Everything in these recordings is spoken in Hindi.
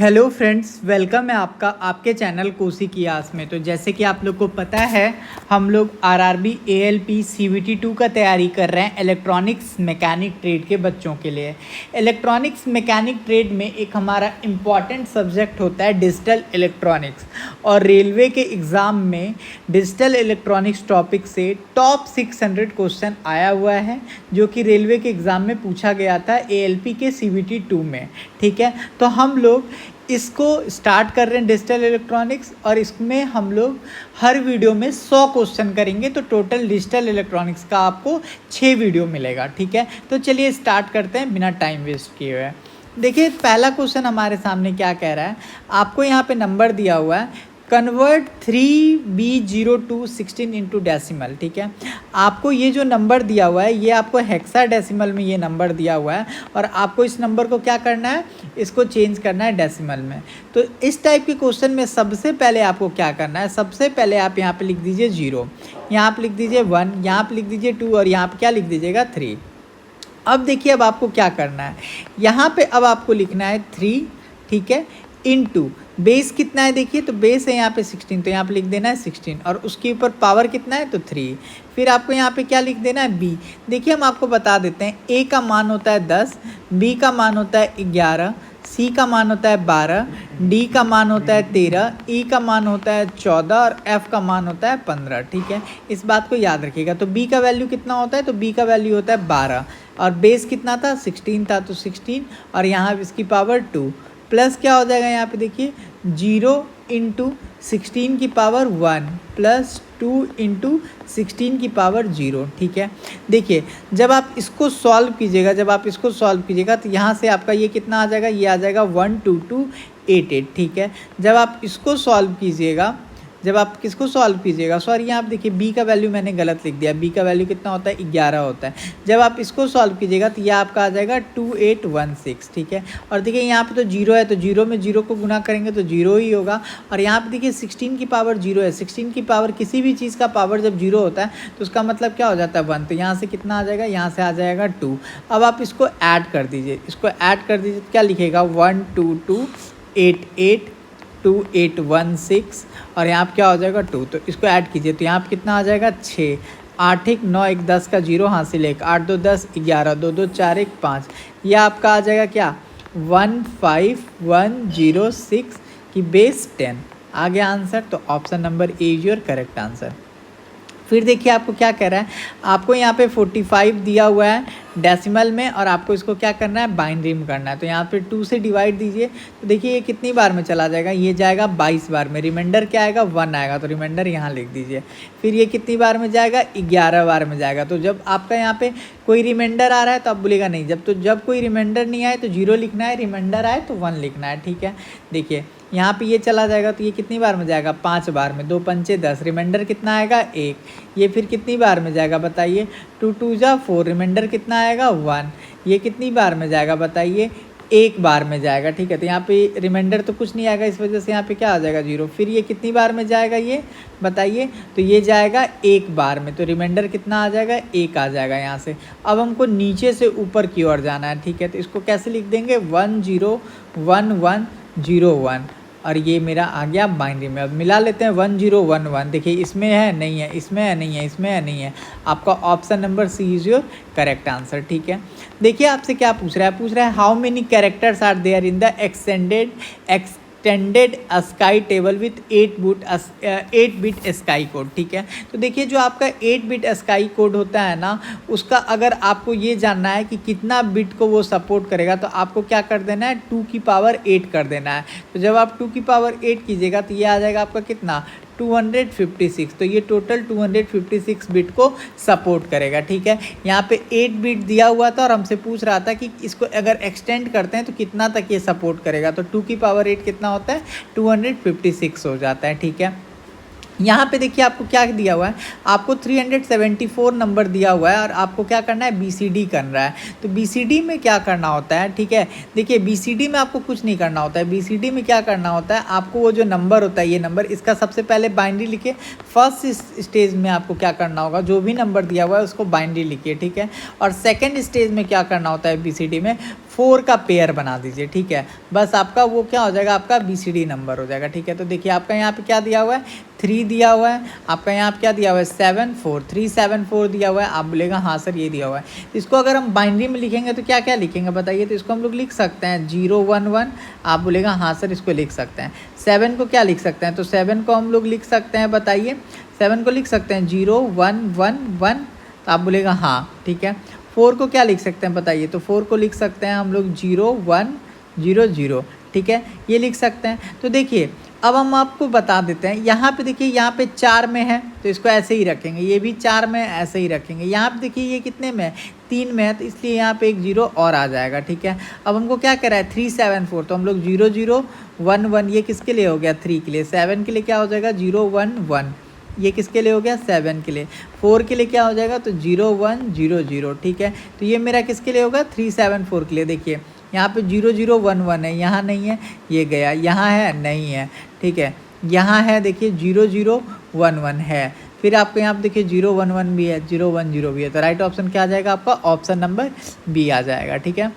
हेलो फ्रेंड्स, वेलकम है आपका आपके चैनल कोसी की आस में। तो जैसे कि आप लोग को पता है, हम लोग आरआरबी एएलपी सीवीटी 2 का तैयारी कर रहे हैं इलेक्ट्रॉनिक्स मैकेनिक ट्रेड के बच्चों के लिए। इलेक्ट्रॉनिक्स मैकेनिक ट्रेड में एक हमारा इम्पॉर्टेंट सब्जेक्ट होता है डिजिटल इलेक्ट्रॉनिक्स, और रेलवे के एग्ज़ाम में डिजिटल इलेक्ट्रॉनिक्स टॉपिक से टॉप 600 क्वेश्चन आया हुआ है, जो कि रेलवे के एग्ज़ाम में पूछा गया था एएलपी के सीवीटी 2 में। ठीक है, तो हम लोग इसको स्टार्ट कर रहे हैं डिजिटल इलेक्ट्रॉनिक्स, और इसमें हम लोग हर वीडियो में 100 क्वेश्चन करेंगे। तो टोटल डिजिटल इलेक्ट्रॉनिक्स का आपको 6 वीडियो मिलेगा। ठीक है, तो चलिए स्टार्ट करते हैं बिना टाइम वेस्ट किए हुए। देखिए, पहला क्वेश्चन हमारे सामने क्या कह रहा है। आपको यहाँ पे नंबर दिया हुआ है, कन्वर्ट 3B02 16 इंटू डेसिमल। ठीक है, आपको ये जो नंबर दिया हुआ है, ये आपको हेक्सा डेसिमल में ये नंबर दिया हुआ है, और आपको इस नंबर को क्या करना है, इसको चेंज करना है डेसिमल में। तो इस टाइप के क्वेश्चन में सबसे पहले आपको क्या करना है, सबसे पहले आप यहाँ पे लिख दीजिए 0, यहाँ पे लिख दीजिए 1, यहाँ पे लिख दीजिए 2, और यहाँ पे क्या लिख दीजिएगा 3। अब देखिए, अब आपको क्या करना है, यहाँ पे अब आपको लिखना है 3, ठीक है, इनटू बेस कितना है। देखिए, तो बेस है यहाँ पे 16, तो यहाँ पे लिख देना है 16, और उसके ऊपर पावर कितना है, तो 3। फिर आपको यहाँ पे क्या लिख देना है, बी। देखिए, हम आपको बता देते हैं, ए का मान होता है 10, बी का मान होता है 11, सी का मान होता है 12, डी का मान होता है 13, ई का मान होता है 14, और एफ का मान होता है 15। ठीक है, इस बात को याद रखिएगा। तो बी का वैल्यू कितना होता है, तो बी का वैल्यू होता है 12, और बेस कितना था, 16 था, तो 16, और यहाँ इसकी पावर 2, प्लस क्या हो जाएगा, यहाँ पे देखिए 0 इंटू 16 की पावर 1 प्लस 2 इंटू 16 की पावर 0। ठीक है, देखिए, जब आप इसको सॉल्व कीजिएगा, तो यहाँ से आपका ये कितना आ जाएगा, ये आ जाएगा 12288। ठीक है, जब आप किसको सॉल्व कीजिएगा, सॉरी, यहाँ आप देखिए बी का वैल्यू मैंने गलत लिख दिया, बी का वैल्यू कितना होता है, 11 होता है। जब आप इसको सॉल्व कीजिएगा तो यह आपका आ जाएगा 2816। ठीक है, और देखिए यहाँ पे तो 0 है, तो 0 में 0 को गुना करेंगे तो 0 ही होगा। और यहाँ पे देखिए 16 की पावर 0 है, 16 की पावर, किसी भी चीज़ का पावर जब 0 होता है तो उसका मतलब क्या हो जाता है, 1। तो यहाँ से कितना आ जाएगा, यहाँ से आ जाएगा 2। अब आप इसको ऐड कर दीजिए, तो क्या लिखेगा, 122882816, और यहाँ पे क्या हो जाएगा 2। तो इसको ऐड कीजिए, तो यहाँ पे कितना आ जाएगा 6, 8 1 9 1 10 का 0 हासिल 1, 8 2 10 11, 2 2 4 1 5, यह आपका आ जाएगा क्या, 15106 की बेस 10 आ गया आंसर। तो option number A is your correct answer. फिर देखिए, आपको क्या कह रहा है, आपको यहाँ पे 45 दिया हुआ है डेसिमल में, और आपको इसको क्या करना है, बाइनरी में करना है। तो यहाँ पे 2 से डिवाइड दीजिए, तो देखिए ये कितनी बार में चला जाएगा, ये जाएगा 22 बार में। रिमाइंडर क्या आएगा, 1 आएगा, तो रिमाइंडर यहाँ लिख दीजिए। फिर ये कितनी बार में जाएगा, 11 बार में जाएगा। तो जब आपका यहाँ पे कोई रिमाइंडर आ रहा है तो आप बोलेगा नहीं, जब कोई रिमाइंडर नहीं आए तो 0 लिखना है, रिमाइंडर आए तो 1 लिखना है। ठीक है, देखिए यहाँ पे ये चला जाएगा, तो ये कितनी बार में जाएगा, 5 बार में। 2 पंचे 10, रिमाइंडर कितना आएगा, 1। ये फिर कितनी बार में जाएगा बताइए, 2 2 जा 4, रिमाइंडर कितना आएगा, 1। ये कितनी बार में जाएगा बताइए, 1 बार में जाएगा। ठीक है, तो यहाँ पे रिमाइंडर तो कुछ नहीं आएगा, इस वजह से यहाँ पे क्या आ जाएगा, 0। फिर ये कितनी बार में जाएगा, ये बताइए, तो ये जाएगा 1 बार में। तो रिमाइंडर कितना आ जाएगा, 1 आ जाएगा यहाँ से। अब हमको नीचे से ऊपर की ओर जाना है। ठीक है, तो इसको कैसे लिख देंगे, 101101, और ये मेरा आ गया बाइनरी में। अब मिला लेते हैं 1011, देखिए इसमें है नहीं है, इसमें है नहीं है, इसमें है नहीं है। आपका option number C is your correct answer. ठीक है, देखिए आपसे क्या पूछ रहा है, how many characters are there in the extended ASCII table with 8 bit ASCII code. ठीक है, तो देखिए जो आपका 8 बिट स्काई कोड होता है ना, उसका अगर आपको ये जानना है कि कितना बिट को वो सपोर्ट करेगा, तो आपको क्या कर देना है, 2 की पावर 8 कर देना है। तो जब आप 2 की पावर 8 कीजिएगा तो ये आ जाएगा आपका कितना, 256। तो ये टोटल 256 बिट को सपोर्ट करेगा। ठीक है, यहाँ पे 8 बिट दिया हुआ था, और हमसे पूछ रहा था कि इसको अगर एक्सटेंड करते हैं तो कितना तक ये सपोर्ट करेगा। तो 2 की पावर 8 कितना होता है, 256 हो जाता है। ठीक है, यहाँ पे देखिए आपको क्या दिया हुआ है, आपको 374 नंबर दिया हुआ है और आपको क्या करना है, BCD करना है। तो BCD में क्या करना होता है, ठीक है, देखिए BCD में आपको कुछ नहीं करना होता है। BCD में क्या करना होता है, आपको वो जो नंबर होता है, ये नंबर, इसका सबसे पहले बाइनरी लिखिए। फर्स्ट स्टेज में आपको क्या करना होगा, जो भी नंबर दिया हुआ है उसको बाइनरी लिखिए, ठीक है। और सेकेंड स्टेज में क्या करना होता है, BCD में 4 का पेयर बना दीजिए, ठीक है। बस आपका वो क्या हो जाएगा, आपका BCD नंबर हो जाएगा, ठीक है। तो देखिए आपका यहाँ पे क्या दिया हुआ है, 3 दिया हुआ है, आपका यहाँ पे क्या दिया हुआ है, 7 4 3 7 4 दिया हुआ है। आप बोलेगा हाँ सर ये दिया हुआ है। तो इसको अगर हम बाइनरी में लिखेंगे तो क्या क्या लिखेंगे बताइए। तो इसको हम लोग लिख सकते हैं 0 1 1, आप बोलेगा हाँ सर इसको लिख सकते हैं। 7 को क्या लिख सकते हैं, तो 7 को हम लोग लिख सकते हैं, बताइए 7 को लिख सकते हैं 0 1 1 1, तो आप बोलेगा हाँ, ठीक है। 4 को क्या लिख सकते हैं बताइए, तो 4 को लिख सकते हैं हम लोग 0 1 0 0, ठीक है, ये लिख सकते हैं। तो देखिए अब हम आपको बता देते हैं, यहाँ पे देखिए यहाँ पे 4 में है तो इसको ऐसे ही रखेंगे, ये भी 4 में ऐसे ही रखेंगे। यहाँ पे देखिए ये कितने में है, 3 में है, तो इसलिए यहाँ पे एक 0 और आ जाएगा, ठीक है। अब हमको क्या करा है, 3 7 4, तो हम लोग 0 0 1 1, ये किसके लिए हो गया, 3 के लिए। 7 के लिए क्या हो जाएगा 0 1 1, ये किसके लिए हो गया, 7 के लिए। 4 के लिए क्या हो जाएगा, तो 0 1 0 0, ठीक है। तो ये मेरा किसके लिए होगा, 3 7 4 के लिए। देखिए यहाँ पे 0 0 1 1 है, यहाँ नहीं है, ये गया, यहाँ है नहीं है, ठीक है, यहाँ है देखिए 0 0 1 1 है, फिर आपको यहाँ पे देखिए 0 1 1 भी है, 0 1 0 भी है। तो राइट ऑप्शन क्या आ जाएगा आपका, ऑप्शन नंबर बी आ जाएगा, ठीक है।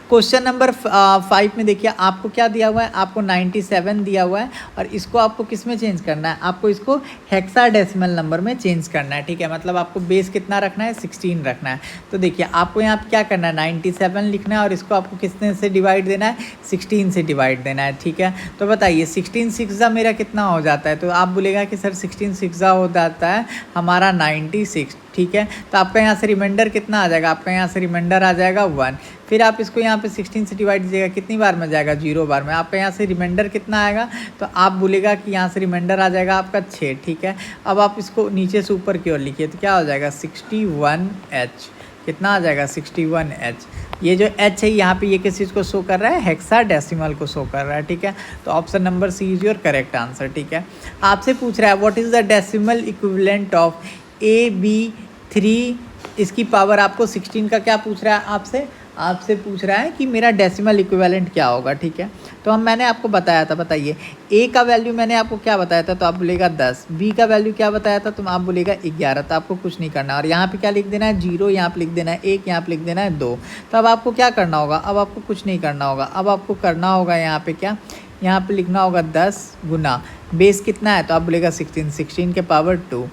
क्वेश्चन नंबर 5 में देखिए आपको क्या दिया हुआ है, आपको 97 दिया हुआ है और इसको आपको किस में चेंज करना है, आपको इसको हेक्साडेसिमल नंबर में चेंज करना है, ठीक है। मतलब आपको बेस कितना रखना है, 16 रखना है। तो देखिए आपको यहाँ पे क्या करना है, 97 लिखना है और इसको आपको किसने से डिवाइड देना है, 16 से डिवाइड देना है, ठीक है। तो बताइए 16 6 मेरा कितना हो जाता है, तो आप बोलेगा कि सर 16 6 हो जाता है हमारा 96, ठीक है। तो आपका यहाँ से रिमाइंडर कितना आ जाएगा, आपका यहाँ से रिमाइंडर आ जाएगा 1। फिर आप इसको यहाँ पे 16 से डिवाइड दीजिएगा, कितनी बार में जाएगा, 0 बार में। आपका यहाँ से रिमाइंडर कितना आएगा, तो आप बोलेगा कि यहाँ से रिमाइंडर आ जाएगा आपका 6, ठीक है। अब आप इसको नीचे से ऊपर की ओर लिखिए, तो क्या हो जाएगा 61H, कितना आ जाएगा 61H। ये जो H है यहाँ पे ये किस चीज़ को शो कर रहा है, हेक्साडेसिमल को शो कर रहा है, ठीक है। तो option number C is your correct answer, ठीक है। आपसे पूछ रहा है what is the decimal equivalent of AB3, इसकी पावर आपको 16 का क्या पूछ रहा है, आपसे पूछ रहा है कि मेरा डेसिमल इक्विवेलेंट क्या होगा, ठीक है। तो मैंने आपको बताया था, बताइए A का वैल्यू मैंने आपको क्या बताया था, तो आप बोलेगा 10। B का वैल्यू क्या बताया था, तो आप बोलेगा 11। तो आपको कुछ नहीं करना और यहाँ पे क्या लिख देना है, 0, यहाँ पे लिख देना है 1, यहाँ पे लिख देना है 2। तो अब आपको क्या करना होगा, अब आपको कुछ नहीं करना होगा, अब आपको करना होगा यहाँ पे क्या, यहाँ पे लिखना होगा 10 गुना बेस कितना है, तो आप बोलेगा 16 के पावर 2।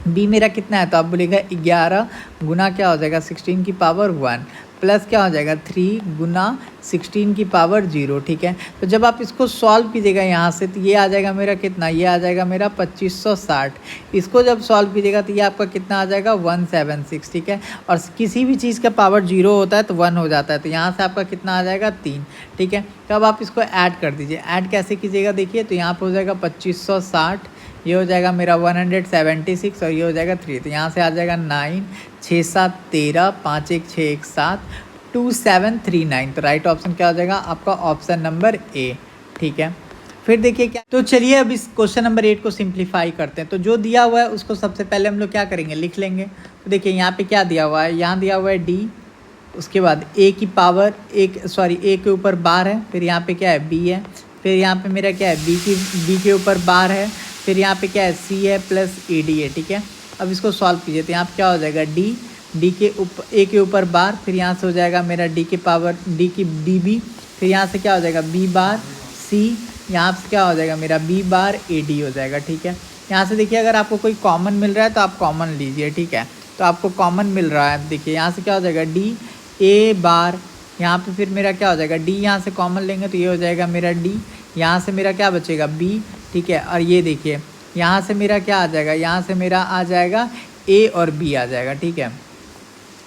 बी मेरा कितना है, तो आप बोलेगा 11 गुना क्या हो जाएगा 16 की पावर 1 प्लस क्या हो जाएगा 3 गुना 16 की पावर 0, ठीक है। तो जब आप इसको सॉल्व कीजिएगा यहाँ से, तो ये आ जाएगा मेरा कितना, ये आ जाएगा मेरा 2560। इसको जब सॉल्व कीजिएगा तो ये आपका कितना आ जाएगा 176, ठीक है। और किसी भी चीज़ का पावर 0 होता है तो 1 हो जाता है, तो यहाँ से आपका कितना आ जाएगा 3, ठीक है। तो अब आप इसको ऐड कर दीजिए, ऐड कैसे कीजिएगा देखिए, तो यहाँ पर हो जाएगा 2560, ये हो जाएगा मेरा 176 और ये हो जाएगा 3। तो यहाँ से आ जाएगा 9 6 7 13 5 1 6 1 7 2739। तो राइट ऑप्शन क्या हो जाएगा आपका, ऑप्शन नंबर ए, ठीक है। फिर देखिए क्या, तो चलिए अब इस क्वेश्चन नंबर 8 को सिंप्लीफाई करते हैं। तो जो दिया हुआ है उसको सबसे पहले हम लोग क्या करेंगे, लिख लेंगे। तो देखिए यहाँ पे क्या दिया हुआ है, यहाँ दिया हुआ है D, उसके बाद A की पावर A के ऊपर बार है, फिर यहाँ पे क्या है B है, फिर यहाँ पे मेरा क्या है B के ऊपर बार है, फिर यहाँ पे क्या है C है प्लस AD है, ठीक है। अब इसको सॉल्व कीजिए, तो यहाँ पे क्या हो जाएगा D के ऊपर A के ऊपर बार, फिर यहाँ से हो जाएगा मेरा D के पावर D की DB, फिर यहाँ से क्या हो जाएगा B बार C, यहाँ से क्या हो जाएगा मेरा B बार AD हो जाएगा, ठीक है। यहाँ से देखिए अगर आपको कोई कॉमन मिल रहा है तो आप कॉमन लीजिए, ठीक है। तो आपको कॉमन मिल रहा है, देखिए यहाँ से क्या हो जाएगा D A बार, यहाँ पे फिर मेरा क्या हो जाएगा D, यहाँ से कॉमन लेंगे तो ये हो जाएगा मेरा D, यहाँ से मेरा क्या बचेगा B, ठीक है। और ये देखिए यहाँ से मेरा क्या आ जाएगा, यहाँ से मेरा आ जाएगा A और B आ जाएगा, ठीक है,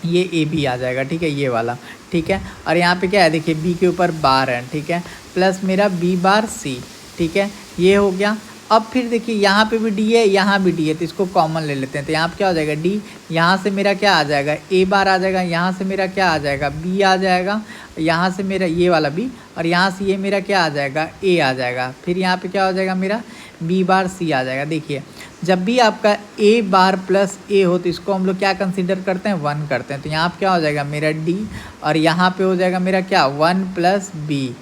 ये AB आ जाएगा, ठीक है, ये वाला, ठीक है। और यहाँ पे क्या है देखिए B के ऊपर बार है, ठीक है, प्लस मेरा B बार C, ठीक है, ये हो गया। अब फिर देखिए यहाँ पे भी D है, यहाँ भी D है, तो इसको कॉमन ले लेते हैं। तो यहाँ पे क्या हो जाएगा D, यहाँ से मेरा क्या आ जाएगा A बार आ जाएगा, यहाँ से मेरा क्या आ जाएगा B आ जाएगा, यहाँ से मेरा ये वाला B, और यहाँ से ये मेरा क्या आ जाएगा A आ जाएगा। फिर यहाँ पे क्या हो जाएगा मेरा बी बार सी आ जाएगा। देखिए जब भी आपका ए बार प्लस ए हो तो इसको हम लोग क्या कंसीडर करते हैं, 1 करते हैं। तो यहाँ पे क्या हो जाएगा मेरा डी, और यहाँ पे हो जाएगा मेरा क्या 1 प्लस बी,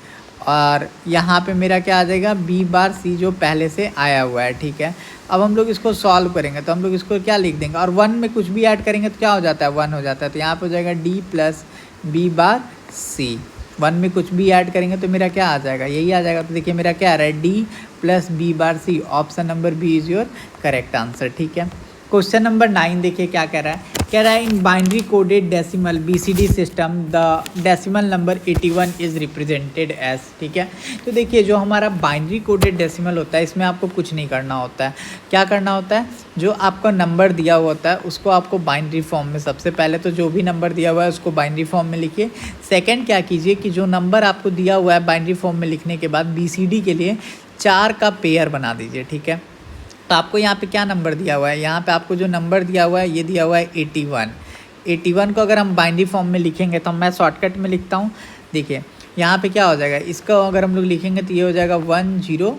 और यहाँ पे मेरा क्या आ जाएगा बी बार सी जो पहले से आया हुआ है। ठीक है, अब हम लोग इसको सॉल्व करेंगे तो हम लोग इसको क्या लिख देंगे, और 1 में कुछ भी ऐड करेंगे तो क्या हो जाता है 1 हो जाता है। तो यहाँ पे हो जाएगा डी प्लस बी बार सी, 1 में कुछ भी ऐड करेंगे तो मेरा क्या आ जाएगा, यही आ जाएगा। तो देखिए मेरा क्या आ रहा है D plus B bar C, option number B is your correct answer. ठीक है, क्वेश्चन नंबर 9 देखिए क्या कह रहा है, कह रहा है in binary coded decimal BCD system the decimal number 81 is represented as. ठीक है, तो देखिए जो हमारा बाइनरी कोडेड डेसिमल होता है इसमें आपको कुछ नहीं करना होता है। क्या करना होता है, जो आपका नंबर दिया हुआ होता है उसको आपको बाइनरी फॉर्म में, सबसे पहले तो जो भी नंबर दिया हुआ है उसको बाइनरी फॉर्म में लिखिए। सेकेंड क्या कीजिए कि जो नंबर आपको दिया हुआ है बाइनरी फॉर्म में लिखने के बाद बीसीडी के लिए 4 का पेयर बना दीजिए। ठीक है, तो आपको यहाँ पे क्या नंबर दिया हुआ है, यहाँ पे आपको जो नंबर दिया हुआ है ये दिया हुआ है 81। 81 को अगर हम बाइनरी फॉर्म में लिखेंगे तो मैं शॉर्टकट में लिखता हूँ। देखिए यहाँ पे क्या हो जाएगा, इसका अगर हम लोग लिखेंगे तो ये हो जाएगा 1000।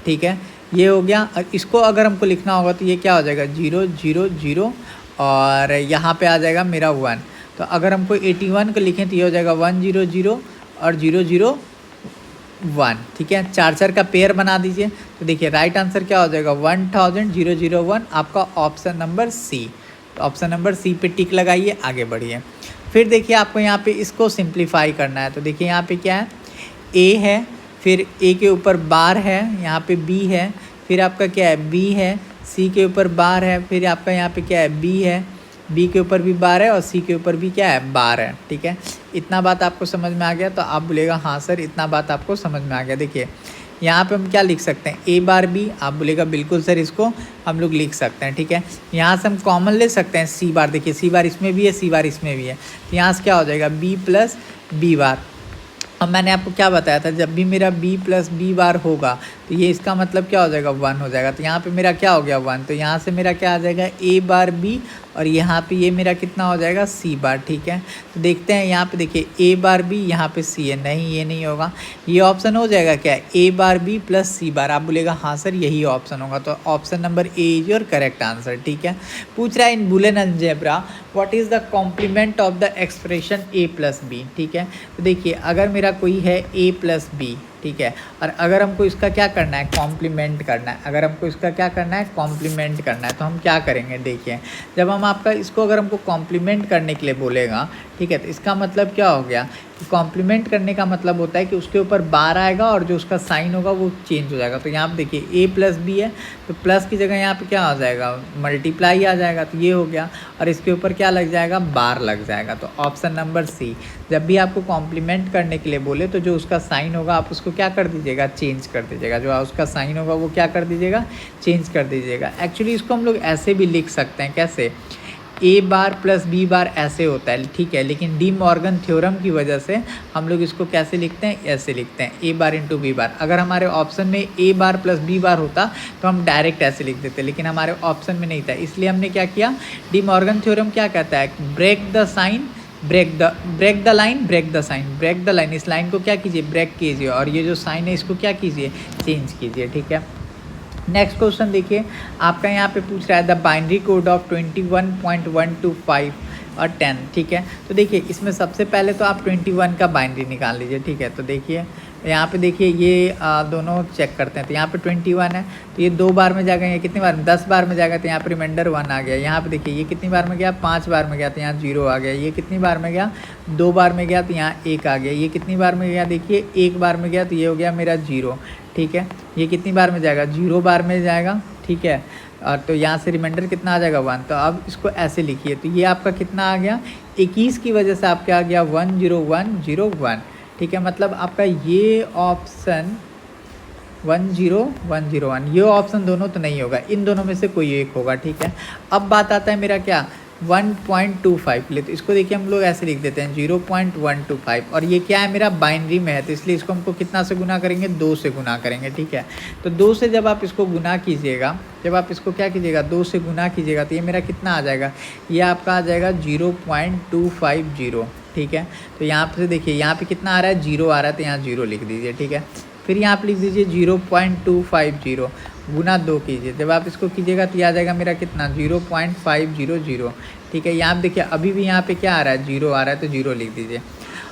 ठीक है, ये हो गया। और इसको अगर हमको लिखना होगा तो ये क्या हो जाएगा 000, और यहाँ पे आ जाएगा मेरा 1। तो अगर हमको 81 को लिखें तो ये हो जाएगा 100 और 001। ठीक है, 4 का पेयर बना दीजिए। तो देखिए राइट आंसर क्या हो जाएगा 1000 आपका ऑप्शन नंबर सी। तो ऑप्शन नंबर सी पे टिक लगाइए, आगे बढ़िए। फिर देखिए आपको यहाँ पे इसको सिंप्लीफाई करना है। तो देखिए यहाँ पे क्या है, ए है, फिर ए के ऊपर बार है, यहाँ पे बी है, फिर आपका क्या है बी है, सी के ऊपर बार है, फिर आपका यहाँ पे क्या है बी है, बी के ऊपर भी बार है और सी के ऊपर भी क्या है बार है। ठीक है, इतना बात आपको समझ में आ गया, तो आप बोलेगा हाँ सर इतना बात आपको समझ में आ गया। देखिए यहाँ पे हम क्या लिख सकते हैं ए बार बी, आप बोलेगा बिल्कुल सर इसको हम लोग लिख सकते हैं। ठीक है, यहाँ से हम कॉमन ले सकते हैं सी बार। देखिए सी बार इसमें भी है, सी बार इसमें भी है, तो यहाँ से क्या हो जाएगा बी प्लस बी बार। अब मैंने आपको क्या बताया था, जब भी मेरा b प्लस बी बार होगा तो ये इसका मतलब क्या हो जाएगा 1 हो जाएगा। तो यहाँ पे मेरा क्या हो गया 1, तो यहाँ से मेरा क्या आ जाएगा a बार b, और यहाँ पे ये मेरा कितना हो जाएगा c बार। ठीक है, तो देखते हैं यहाँ पे देखिए a बार b, यहाँ पे c है, नहीं ये नहीं होगा, ये ऑप्शन हो जाएगा क्या a bar b plus c bar. आप बोलेगा हाँ सर यही ऑप्शन होगा, तो option number A is your correct answer. ठीक है, पूछ रहा है in Boolean algebra what is the complement of the expression a plus B. ठीक है, तो देखिए अगर मेरा कोई है a प्लस बी, ठीक है, और अगर हमको इसका क्या करना है कॉम्प्लीमेंट करना है, अगर हमको इसका क्या करना है कॉम्प्लीमेंट करना है, तो हम क्या करेंगे। देखिए जब हम आपका इसको अगर हमको कॉम्प्लीमेंट करने के लिए बोलेगा, ठीक है, तो इसका मतलब क्या हो गया कि कॉम्प्लीमेंट करने का मतलब होता है कि उसके ऊपर बार आएगा और जो उसका साइन होगा वो चेंज हो जाएगा। तो यहाँ पे देखिए a प्लस बी है, तो प्लस की जगह यहाँ पे क्या आ जाएगा मल्टीप्लाई आ जाएगा, तो ये हो गया, और इसके ऊपर क्या लग जाएगा बार लग जाएगा। तो ऑप्शन नंबर सी, जब भी आपको कॉम्प्लीमेंट करने के लिए बोले तो जो उसका साइन होगा आप उसको क्या कर दीजिएगा चेंज कर दीजिएगा, जो उसका साइन होगा वो क्या कर दीजिएगा चेंज कर दीजिएगा। एक्चुअली इसको हम लोग ऐसे भी लिख सकते हैं, कैसे a bar plus B bar ऐसे होता है, ठीक है, लेकिन डी मॉर्गन थ्योरम की वजह से हम लोग इसको कैसे लिखते हैं, ऐसे लिखते हैं a bar into b bar. अगर हमारे ऑप्शन में a bar plus B bar होता तो हम डायरेक्ट ऐसे लिख देते, लेकिन हमारे ऑप्शन में नहीं था, इसलिए हमने क्या किया, डी मॉर्गन थ्योरम क्या कहता है break the sign break the line break the sign, break the line, इस लाइन को क्या कीजिए ब्रेक कीजिए, और ये जो साइन है इसको क्या कीजिए चेंज कीजिए। ठीक है, नेक्स्ट क्वेश्चन देखिए आपका यहाँ पे पूछ रहा है द बाइनरी कोड ऑफ 21.125 और 10। ठीक है, तो देखिए इसमें सबसे पहले तो आप 21 का बाइनरी निकाल लीजिए। ठीक है, तो देखिए यहाँ पे देखिए ये दोनों चेक करते हैं, तो यहाँ पे 21 है, तो ये 2 बार में जाएगा, ये कितनी बार में 10 बार में जाएगा, तो यहाँ पे रिमाइंडर 1 आ गया। यहाँ पे देखिए ये कितनी बार में गया 5 बार में गया, तो यहाँ 0 आ गया। ये कितनी बार में गया 2 बार में गया, तो यहाँ 1 आ गया। ये कितनी बार में गया देखिए 1 बार में गया, तो ये हो गया मेरा 0। ठीक है, ये कितनी बार में जाएगा 0 बार में जाएगा। ठीक है, और तो यहाँ से रिमाइंडर कितना आ जाएगा 1, तो अब इसको ऐसे लिखिए, तो ये आपका कितना आ गया 21 की वजह से आपका आ गया 10101। ठीक है, मतलब आपका ये ऑप्शन 10101, ये ऑप्शन दोनों तो नहीं होगा, इन दोनों में से कोई एक होगा। ठीक है, अब बात आता है मेरा क्या 1.25 ले, तो इसको देखिए हम लोग ऐसे लिख देते हैं 0.125, और ये क्या है मेरा बाइनरी में है, तो इसलिए इसको हमको कितना से गुना करेंगे 2 से गुना करेंगे। ठीक है, तो 2 से जब आप इसको गुना कीजिएगा, जब आप इसको क्या कीजिएगा 2 से गुना कीजिएगा, तो ये मेरा कितना आ जाएगा, ये आपका आ जाएगा 0.250। ठीक है, तो यहाँ पे देखिए यहाँ पे कितना आ रहा है 0 आ रहा है, तो यहाँ 0 लिख दीजिए। ठीक है, फिर यहाँ पे लिख दीजिए 0.250 गुना 2 कीजिए। जब आप इसको कीजिएगा तो ये आ जाएगा मेरा कितना 0.500। ठीक है, यहाँ पे देखिए अभी भी यहाँ पे क्या आ रहा है 0 आ रहा है, तो 0 लिख दीजिए।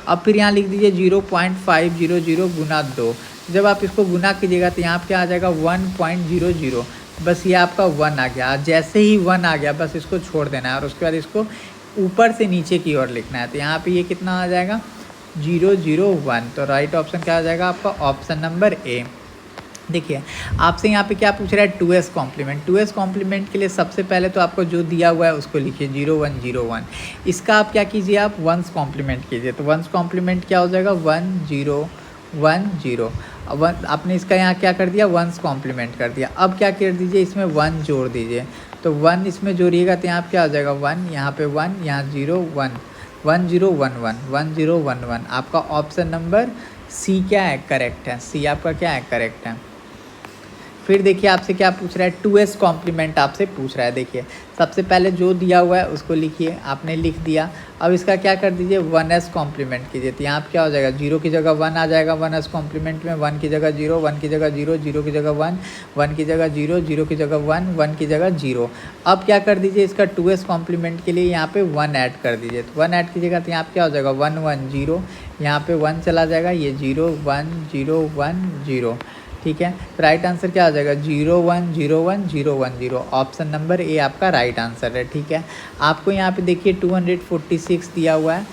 अब फिर यहाँ लिख दीजिए 0.500 गुना 2। जब आप इसको गुना कीजिएगा तो यहाँ पे क्या आ जाएगा 1.00। बस ये आपका 1 आ गया। जैसे ही 1 आ गया बस इसको छोड़ देना है और उसके बाद इसको ऊपर से नीचे की ओर लिखना है। तो यहाँ पे ये कितना आ जाएगा 001। तो राइट ऑप्शन क्या आ जाएगा आपका ऑप्शन नंबर ए। देखिए आपसे यहाँ पे क्या पूछ रहा है 2s कॉम्प्लीमेंट। 2s कॉम्प्लीमेंट के लिए सबसे पहले तो आपको जो दिया हुआ है उसको लिखिए 0101। इसका आप क्या कीजिए आप 1s कॉम्प्लीमेंट कीजिए। तो 1s कॉम्प्लीमेंट क्या हो जाएगा 1010। अब आपने इसका यहाँ क्या कर दिया 1s कॉम्प्लीमेंट कर दिया। अब क्या कर दीजिए इसमें 1 जोड़ दीजिए। तो 1 इसमें जोड़िएगा तो यहाँ पे क्या हो जाएगा 1, यहाँ पे 1, यहाँ 0 1 1011 आपका ऑप्शन नंबर सी क्या है करेक्ट है। सी आपका क्या है करेक्ट है। फिर देखिए आपसे क्या पूछ रहा है 2s कॉम्प्लीमेंट आपसे पूछ रहा है। देखिए सबसे पहले जो दिया हुआ है उसको लिखिए, आपने लिख दिया। अब इसका क्या कर दीजिए 1s कॉम्प्लीमेंट कीजिए। तो यहाँ पे क्या हो जाएगा 0 की जगह 1 आ जाएगा 1s कॉम्प्लीमेंट में। 1 की जगह 0, 1 की जगह 0, 0 की जगह 1, 1 की जगह 0, 0 की जगह 1, 1 की जगह 0। अब क्या कर दीजिए इसका 2s कॉम्प्लीमेंट के लिए यहाँ पे 1 ऐड कर दीजिए। तो 1 ऐड कीजिएगा तो यहाँ पे क्या हो जाएगा 110, यहाँ पे 1 चला जाएगा, ये 0 1 0 1 0। ठीक है, तो राइट आंसर क्या आ जाएगा 0101010। ऑप्शन नंबर ए आपका राइट आंसर है। ठीक है, आपको यहाँ पे देखिए 246 दिया हुआ है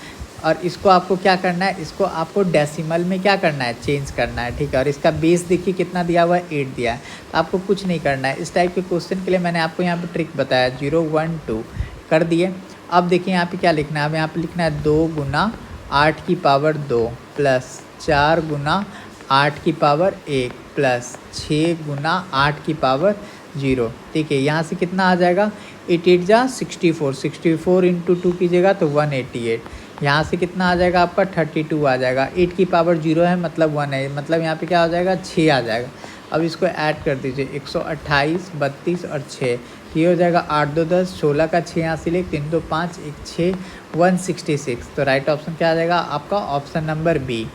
और इसको आपको क्या करना है, इसको आपको डेसिमल में क्या करना है चेंज करना है। ठीक है, और इसका बेस देखिए कितना दिया हुआ है 8 दिया है। तो आपको कुछ नहीं करना है। इस टाइप के क्वेश्चन के लिए मैंने आपको यहाँ पे ट्रिक बताया 012 कर दिए। अब देखिए यहाँ पे क्या लिखना है, अब यहाँ पे लिखना है 2 गुना 8 की पावर 2 प्लस 4 गुना 8 की पावर 1 प्लस 6 गुना 8 की पावर 0। ठीक है, यहाँ से कितना आ जाएगा 8 8 जा 64, 64 इंटू 2 कीजिएगा तो 188। यहाँ से कितना आ जाएगा आपका 32 आ जाएगा। 8 की पावर 0 है मतलब 1 है, मतलब यहाँ पे क्या हो जाएगा 6 आ जाएगा। अब इसको ऐड कर दीजिए 128 32 और 6, ये हो जाएगा 8 2 10, 16 का 6 यहाँ से ले 3 2 5 1 6 166। तो राइट ऑप्शन क्या आ जाएगा आपका ऑप्शन नंबर बी।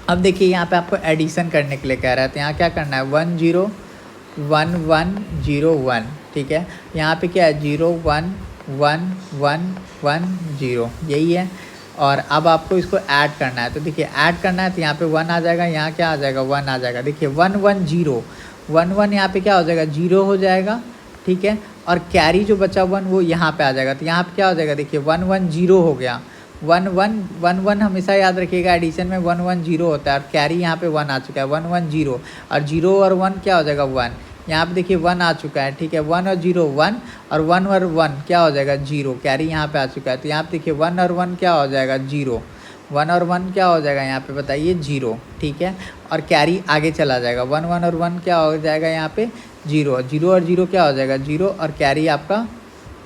अब देखिए यहाँ पे आपको एडिशन करने के लिए कह रहा है, तो यहाँ क्या करना है 101101। ठीक है, यहाँ पे क्या है 0111110 यही है। और अब आपको इसको ऐड करना है। तो देखिए ऐड करना है तो यहाँ पे 1 आ जाएगा, यहाँ क्या आ जाएगा 1 आ जाएगा। देखिए 110 11 यहाँ पे क्या हो जाएगा 0 हो जाएगा। ठीक है, और कैरी जो बचा 1 वो यहाँ पे आ जाएगा। तो यहाँ पे क्या हो जाएगा देखिए 110 हो गया। 11 हमेशा याद रखिएगा एडिशन में 110 होता है और कैरी यहाँ पे 1 आ चुका है 110। और 0 और 1 क्या हो जाएगा 1, यहाँ पे देखिए 1 आ चुका है। ठीक है, 1 और 0 1 और 1 और 1 क्या हो जाएगा 0, कैरी यहाँ पे आ चुका है। तो यहाँ पे देखिए 1 और 1 क्या हो जाएगा 0, 1 और 1 क्या हो जाएगा यहाँ पे बताइए 0। ठीक है, और कैरी आगे चला जाएगा 1 1 और 1 क्या हो जाएगा यहाँ पे 0, 0 और 0 क्या हो जाएगा 0 और कैरी आपका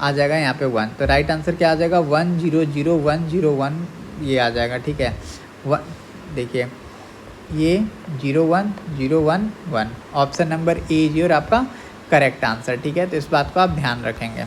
आ जाएगा यहाँ पे 1। तो राइट आंसर क्या आ जाएगा 100101 ये आ जाएगा। ठीक है, देखिए ये 01011 ऑप्शन नंबर ए जी और आपका करेक्ट आंसर। ठीक है, तो इस बात को आप ध्यान रखेंगे।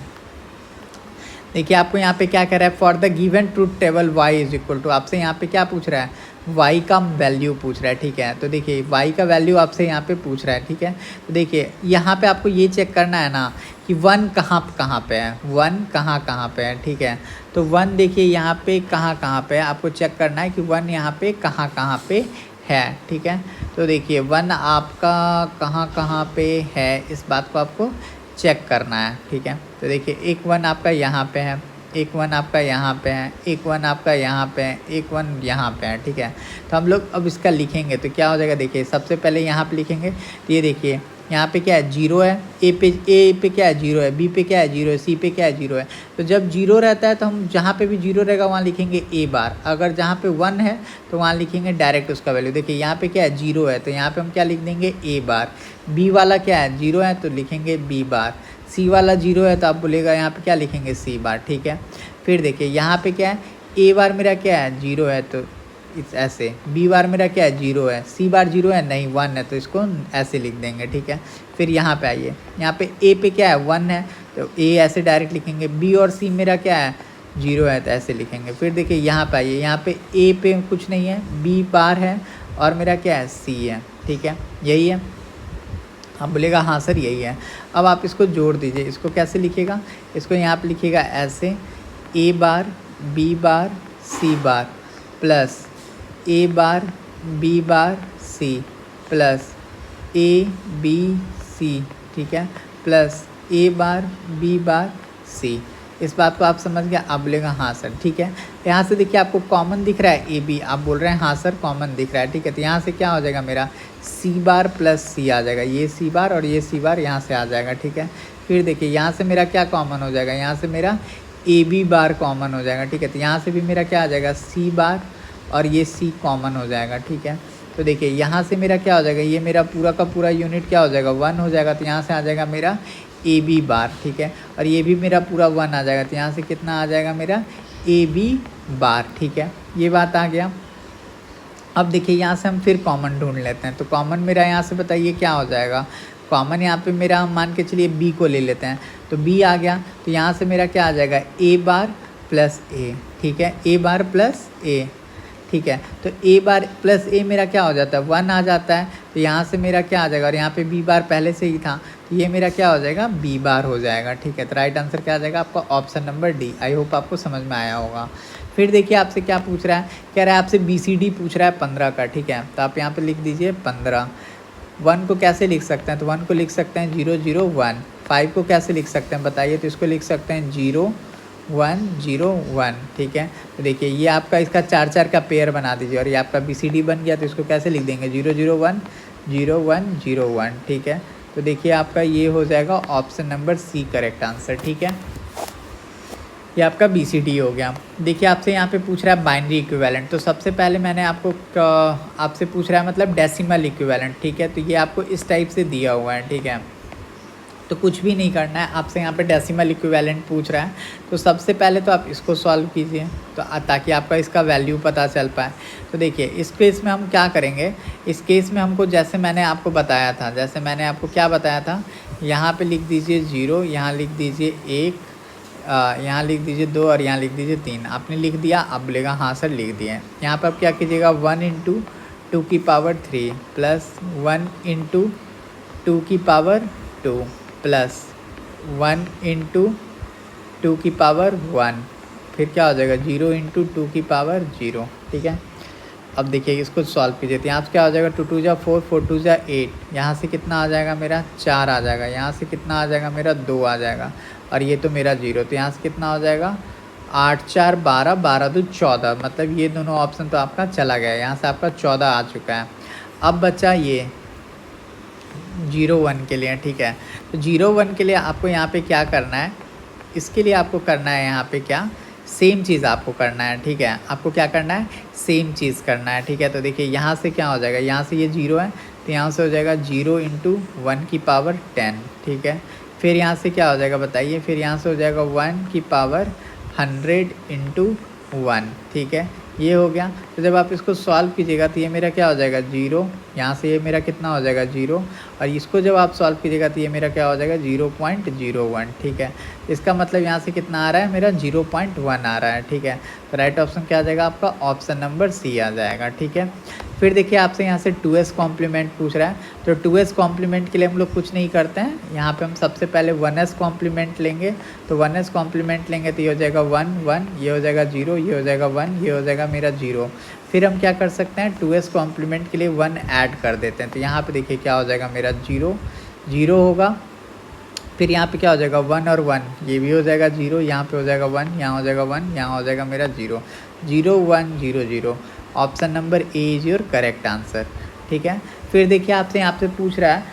देखिए आपको यहाँ पे क्या कह रहा है for the given truth table y is equal to, आपसे यहाँ पे क्या पूछ रहा है y का वैल्यू पूछ रहा है। ठीक है, तो देखिए y का वैल्यू आपसे यहाँ पे पूछ रहा है। ठीक है, तो देखिए यहाँ पे आपको ये चेक करना है ना कि 1 कहाँ पे है, 1 कहाँ पे है। ठीक है, तो 1 देखिए यहाँ पे कहाँ पे है, आपको चेक करना है कि 1 यहाँ पे कहाँ पे है। ठीक है, तो देखिए 1 आपका कहाँ पे है इस बात को आपको चेक करना है। ठीक है, तो देखिए एक 1 आपका यहाँ पे है, एक 1 आपका यहाँ पे है, एक 1 आपका यहाँ पे है, एक 1 यहाँ पे है। ठीक है, तो हम लोग अब इसका लिखेंगे तो क्या हो जाएगा देखिए सबसे पहले यहाँ पे लिखेंगे। तो ये देखिए यहाँ पे क्या है 0 है, ए पे क्या है 0 है, बी पे क्या है 0 है, सी पे क्या है 0 है। तो जब 0 रहता है तो हम जहाँ पे भी 0 रहेगा वहाँ लिखेंगे ए बार। अगर जहाँ पे 1 है तो वहाँ लिखेंगे डायरेक्ट उसका वैल्यू। देखिए यहाँ पे क्या है 0 है तो यहाँ पे हम क्या लिख देंगे ए बार। बी वाला क्या है 0 है तो लिखेंगे बी बार। सी वाला 0 है तो आप बोलेगा यहाँ पे क्या लिखेंगे सी बार। ठीक है, फिर देखिए यहाँ पे क्या है ए बार मेरा क्या है 0 है तो इस ऐसे, बी बार मेरा क्या है 0 है, सी बार 0 है नहीं 1 है तो इसको ऐसे लिख देंगे। ठीक है, फिर यहाँ पे आइए, यहाँ पे ए पे क्या है 1 है तो ए ऐसे डायरेक्ट लिखेंगे। बी और सी मेरा क्या है 0 है तो ऐसे लिखेंगे। फिर देखिए यहाँ पे आइए, यहाँ पे ए पे कुछ नहीं है, बी बार है और मेरा क्या है सी है, ठीक है, यही है। आप बोलेगा हाँ सर यही है। अब आप इसको जोड़ दीजिए, इसको कैसे लिखिएगा, इसको यहाँ पे लिखिएगा ऐसे, A bar B bar C bar plus A bar B bar C plus A B C, ठीक है, plus A bar B bar सी। इस बात को आप समझ गए। आप बोलेगा हाँ सर, ठीक है। यहाँ से देखिए आपको कॉमन दिख रहा है ए बी, आप बोल रहे हैं हाँ सर कॉमन दिख रहा है, ठीक है। तो यहाँ से क्या हो जाएगा, मेरा सी बार प्लस सी आ जाएगा, ये सी बार और ये सी बार यहाँ से आ जाएगा, ठीक है। फिर देखिए यहाँ से मेरा क्या कॉमन हो जाएगा, यहाँ से मेरा ए बी बार कॉमन हो जाएगा, ठीक है। तो यहाँ से भी मेरा क्या आ जाएगा, सी बार और ये सी कॉमन हो जाएगा, ठीक है। तो देखिए यहाँ से मेरा क्या हो जाएगा, ये मेरा पूरा का पूरा यूनिट क्या हो जाएगा, 1 हो जाएगा। तो यहाँ से आ जाएगा मेरा ए बी बार, ठीक है, और ये भी मेरा पूरा 1 आ जाएगा। तो यहाँ से कितना आ जाएगा मेरा ए बी बार, ठीक है, ये बात आ गया। अब देखिए यहाँ से हम फिर कॉमन ढूंढ लेते हैं। तो कॉमन मेरा यहाँ से बताइए क्या हो जाएगा, कॉमन यहाँ पे मेरा हम मान के चलिए बी को ले लेते हैं, तो बी आ गया। तो यहाँ से मेरा क्या आ जाएगा, ए बार प्लस ए, ठीक है, ए बार प्लस ए, ठीक है। तो ए बार प्लस ए मेरा क्या हो जाता है, 1 आ जाता है। तो यहाँ से मेरा क्या आ जाएगा, और यहाँ पे बी बार पहले से ही था, तो ये मेरा क्या हो जाएगा, बी बार हो जाएगा, ठीक है। तो राइट आंसर क्या आ जाएगा आपका, option number D. I hope आपको समझ में आया होगा। फिर देखिए आपसे क्या पूछ रहा है, कह रहा है आपसे बी सी डी पूछ रहा है 15 का, ठीक है। तो आप यहाँ पे लिख दीजिए 15। 1 को कैसे लिख सकते हैं, तो 1 को लिख सकते हैं 0 0 1। 5 को कैसे लिख सकते हैं बताइए, तो इसको लिख सकते हैं 0 1 0 1, ठीक है। तो देखिए ये आपका इसका 4 4 का पेयर बना दीजिए, और ये आपका बी सी डी बन गया। तो इसको कैसे लिख देंगे, 0 0 1 0 1 0 1, ठीक है। तो देखिए आपका ये हो जाएगा option number C correct answer, ठीक है। ये आपका बी सी डी हो गया। देखिए आपसे यहाँ पे पूछ रहा है बाइनरी इक्विवेलेंट। तो सबसे पहले मैंने आपसे पूछ रहा है मतलब डेसिमल इक्विवेलेंट, ठीक है। तो ये आपको इस टाइप से दिया हुआ है, ठीक है। तो कुछ भी नहीं करना है, आपसे यहाँ पे डेसिमल इक्विवेलेंट पूछ रहा है। तो सबसे पहले तो आप इसको सॉल्व कीजिए, तो ताकि आपका इसका वैल्यू पता चल पाए। तो देखिए इस केस में हम क्या करेंगे, इस केस में हमको जैसे मैंने आपको बताया था, जैसे मैंने आपको क्या बताया था, यहाँ पे लिख दीजिए 0, यहाँ लिख दीजिए 1, यहाँ लिख दीजिए 2 और यहाँ लिख दीजिए 3। आपने लिख दिया, आप बोलेगा हाँ सर लिख दिए। यहाँ पर आप क्या कीजिएगा, 1 × 2 की पावर 3 प्लस 1 × 2 की पावर 2 प्लस 1 × 2 की पावर 1, फिर क्या हो जाएगा 0 × 2 की पावर 0, ठीक है। अब देखिए इसको सॉल्व कीजिए, तो यहाँ से क्या हो जाएगा, 2 2 जा 4 4 2 जा 8, यहाँ से कितना आ जाएगा मेरा 4 आ जाएगा, यहाँ से कितना आ जाएगा मेरा 2 आ जाएगा, और ये तो मेरा 0। तो यहाँ से कितना हो जाएगा 8 4 12 12 2 14, मतलब ये दोनों ऑप्शन तो आपका चला गया, यहाँ से आपका 14 आ चुका है। अब बचा ये 0 1 के लिए, ठीक है। तो 0 1 के लिए आपको यहाँ पे क्या करना है, इसके लिए आपको करना है यहाँ पे क्या, सेम चीज़ आपको करना है, ठीक है। आपको क्या करना है, सेम चीज़ करना है, ठीक है। तो देखिए यहाँ से क्या हो जाएगा, यहाँ से ये 0 है, तो यहाँ से हो जाएगा 0 × 1 की पावर 10, ठीक है। फिर यहाँ से क्या हो जाएगा बताइए, फिर यहाँ से हो जाएगा 1 की पावर 100 × 1, ठीक है, ये हो गया। तो जब आप इसको सॉल्व कीजिएगा तो ये मेरा क्या हो जाएगा 0, यहाँ से ये मेरा कितना हो जाएगा 0, और इसको जब आप सॉल्व कीजिएगा तो ये मेरा क्या हो जाएगा 0.01, ठीक है। इसका मतलब यहाँ से कितना आ रहा है, मेरा 0.1 आ रहा है, ठीक है। तो राइट ऑप्शन क्या आ जाएगा आपका, ऑप्शन नंबर सी आ जाएगा, ठीक है। फिर देखिए आपसे यहाँ से 2s कॉम्प्लीमेंट पूछ रहा है। तो 2s कॉम्प्लीमेंट के लिए हम लोग कुछ नहीं करते हैं, यहाँ पे हम सबसे पहले 1s कॉम्प्लीमेंट लेंगे। तो 1s कॉम्प्लीमेंट लेंगे तो ये हो जाएगा 1 1, ये हो जाएगा 0, ये हो जाएगा 1, ये हो जाएगा मेरा 0। फिर हम क्या कर सकते हैं, 2s कॉम्प्लीमेंट के लिए 1 ऐड कर देते हैं। तो यहाँ पे देखिए क्या हो जाएगा मेरा 0 0 होगा, फिर यहाँ पे क्या हो जाएगा 1 और 1, ये भी हो जाएगा 0, यहाँ पे हो जाएगा 1, यहाँ हो जाएगा 1, यहाँ हो जाएगा मेरा 0 0 1 0 0। Option number A is your correct answer, ठीक है। फिर देखिए आपसे यहाँ पे पूछ रहा है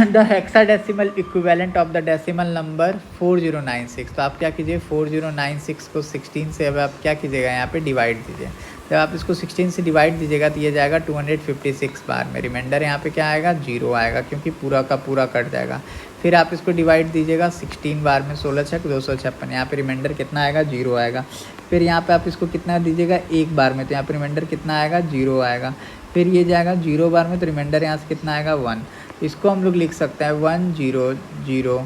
the hexadecimal equivalent of the decimal number 4096। तो आप क्या कीजिए, 4096 को 16 से अब आप क्या कीजिएगा, यहाँ पे डिवाइड दीजिए। जब आप इसको 16 से डिवाइड दीजिएगा तो ये जाएगा 256 बार में, रिमाइंडर यहाँ पे क्या आएगा 0 आएगा, क्योंकि पूरा का पूरा कट जाएगा। फिर आप इसको डिवाइड दीजिएगा 16 बार में, 16 छक 256, यहाँ पे रिमाइंडर कितना आएगा 0 आएगा। फिर यहाँ पे आप इसको कितना दीजिएगा 1 बार में, तो यहाँ पे रिमाइंडर कितना आएगा 0 आएगा। फिर ये जाएगा 0 बार में, तो रिमाइंडर यहाँ से कितना आएगा 1। इसको हम लोग लिख सकते हैं 1 0 0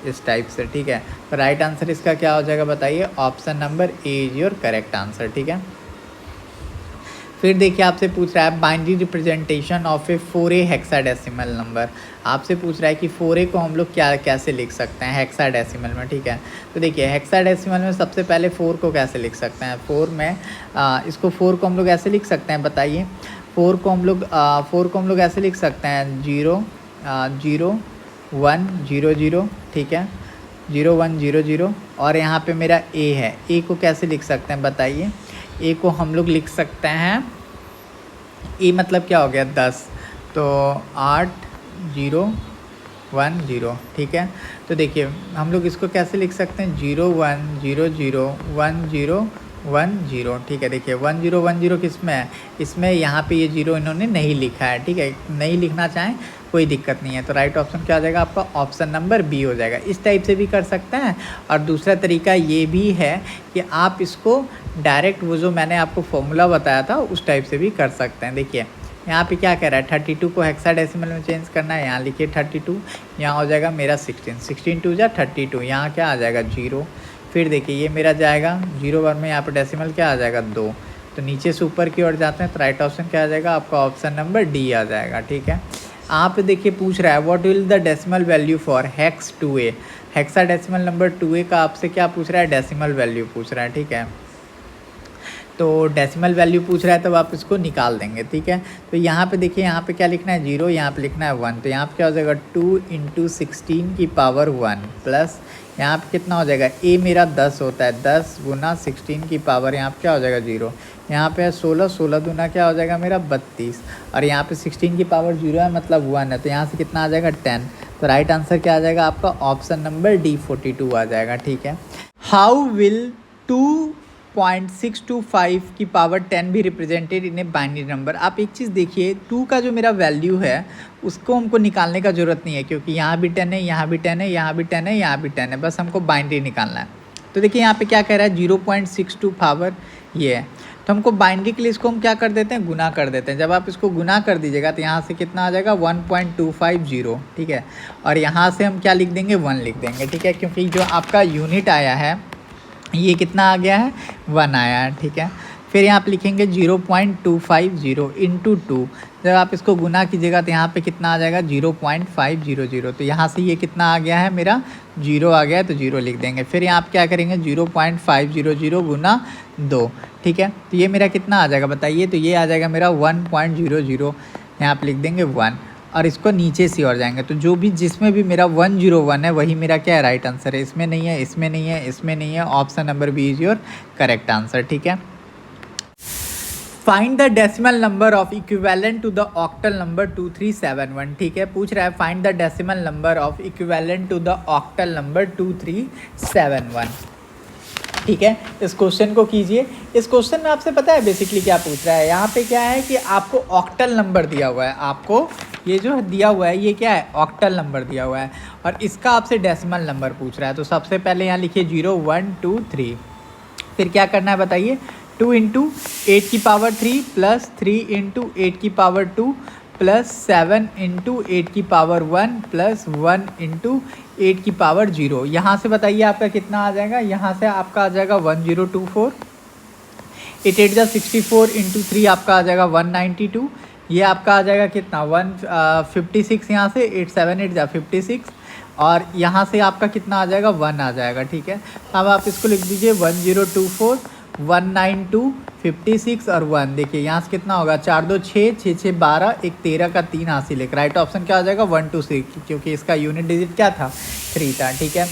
इस टाइप से, ठीक है। तो राइट आंसर इसका क्या हो जाएगा बताइए, option number A is your correct answer, ठीक है। फिर देखिए आपसे पूछ रहा है binary representation of A 4A hexadecimal number. आपसे पूछ रहा है कि 4A को हम लोग क्या कैसे लिख सकते हैं हेक्साडेसिमल में, ठीक है। तो देखिए हेक्साडेसिमल में सबसे पहले 4 को कैसे लिख सकते हैं, 4 में इसको 4 को हम लोग ऐसे लिख सकते हैं, बताइए। 4 को हम लोग ऐसे लिख सकते हैं 0 0 1 0 0, ठीक है, 0 1 0 0। और यहाँ पे मेरा A है, A को कैसे लिख सकते हैं बताइए। A को हम लोग लिख सकते हैं, A मतलब क्या हो गया 10, तो 8 0 1 0, ठीक है। तो देखिए हम लोग इसको कैसे लिख सकते हैं 0 1 0 0 1 0 1 0, ठीक है। देखिए 1 0 1 0 किस में है, इसमें यहाँ पे ये 0 इन्होंने नहीं लिखा है, ठीक है। नहीं लिखना चाहें कोई दिक्कत नहीं है, तो राइट ऑप्शन क्या हो जाएगा आपका, ऑप्शन नंबर बी हो जाएगा। इस टाइप से भी कर सकते हैं। और दूसरा तरीका ये भी है कि आप इसको डायरेक्ट वो जो मैंने आपको फॉर्मूला बताया था उस टाइप से भी कर सकते हैं। देखिए यहाँ पे क्या कह रहा है 32 को हेक्साडेसिमल में चेंज करना है, यहाँ लिखिए 32, यहाँ हो जाएगा मेरा 16, 16 2 जा 32, यहाँ क्या आ जाएगा 0। फिर देखिए ये मेरा जाएगा 0 वन में, यहाँ पर डेसिमल क्या आ जाएगा 2, तो नीचे से ऊपर की ओर जाते हैं तो राइट ऑप्शन क्या आ जाएगा आपका, ऑप्शन नंबर डी आ जाएगा, ठीक है। आप देखिए पूछ रहा है what will the decimal value for hex 2A, hexadecimal number 2A का आपसे क्या पूछ रहा है, डेसिमल वैल्यू पूछ रहा है, ठीक है। तो डेसिमल वैल्यू पूछ रहा है तब आप इसको निकाल देंगे, ठीक है। तो यहाँ पे देखिए यहाँ पे क्या लिखना है 0, यहाँ पे लिखना है 1, तो यहाँ पे क्या हो जाएगा 2 × 16 की पावर 1 प्लस यहाँ पे कितना हो जाएगा, A मेरा 10 होता है, 10 × 16 की पावर यहाँ पे क्या हो जाएगा 0, यहाँ पे 16, 16 दूना क्या हो जाएगा मेरा 32, और यहाँ पे 16 की पावर 0 है मतलब 1 है, तो यहाँ से कितना आ जाएगा 10। तो राइट आंसर क्या आ जाएगा आपका, ऑप्शन नंबर डी 42 आ जाएगा, ठीक है। हाउ विल 2.625 की पावर 10 भी represented in a binary number. आप एक चीज़ देखिए 2 का जो मेरा वैल्यू है उसको हमको निकालने का ज़रूरत नहीं है, क्योंकि यहाँ भी 10 है, यहाँ भी 10 है, यहाँ भी 10 है, यहाँ भी 10 है, बस हमको बाइनरी निकालना है। तो देखिए यहाँ पे क्या कह रहा है 0.62 पावर ये है, तो हमको बाइनरी के लिए इसको हम क्या कर देते हैं, गुना कर देते हैं। जब आप इसको गुना कर दीजिएगा तो यहाँ से कितना आ जाएगा 1.250, ठीक है। और यहाँ से हम क्या लिख देंगे 1 लिख देंगे, ठीक है, क्योंकि जो आपका यूनिट आया है ये कितना आ गया है 1 आया है, ठीक है। फिर यहाँ पे लिखेंगे 0.250 × 2, जब आप इसको गुना कीजिएगा तो यहाँ पे कितना आ जाएगा 0.500, तो यहाँ से ये कितना आ गया है मेरा 0 आ गया है, तो 0 लिख देंगे। फिर यहाँ आप क्या करेंगे 0.500 गुना 2, ठीक है। तो ये मेरा कितना आ जाएगा बताइए, तो ये आ जाएगा मेरा 1.00, यहाँ पे लिख देंगे 1, और इसको नीचे से और जाएंगे, तो जो भी जिसमें भी मेरा 101 है वही मेरा क्या है राइट आंसर है, इसमें नहीं है, इसमें नहीं है, इसमें नहीं है, option number B is your correct answer, ठीक है। Find the decimal number of equivalent to the octal number 2371, ठीक है। पूछ रहा है find the decimal number of equivalent to the octal number 2371, ठीक है। इस क्वेश्चन को कीजिए। इस क्वेश्चन में आपसे पता है बेसिकली क्या पूछ रहा है, यहाँ पे क्या है कि आपको ऑक्टल नंबर दिया हुआ है, आपको ये जो दिया हुआ है ये क्या है ऑक्टल नंबर दिया हुआ है, और इसका आपसे डेसिमल नंबर पूछ रहा है। तो सबसे पहले यहाँ लिखिए 0 1 2 3, फिर क्या करना है बताइए 2 × 8 की पावर 3 प्लस 3 × 8 की पावर 2 प्लस 7 × 8 की पावर 1 प्लस 1 × 8 की पावर 0। यहाँ से बताइए आपका कितना आ जाएगा, यहाँ से आपका आ जाएगा 1024, 8 8 जा 64 × 3 आपका आ जाएगा 192, ये आपका आ जाएगा कितना 156, यहाँ से 8 7 8 जा 56, और यहाँ से आपका कितना आ जाएगा 1 आ जाएगा, ठीक है। अब आप इसको लिख दीजिए 1024 192 56 और 1, देखिए यहाँ से कितना होगा 4 2 6 6 6 12 1 13 का 3 हासिल है, राइट ऑप्शन क्या आ जाएगा 126, क्योंकि इसका यूनिट डिजिट क्या था 3 था, ठीक है।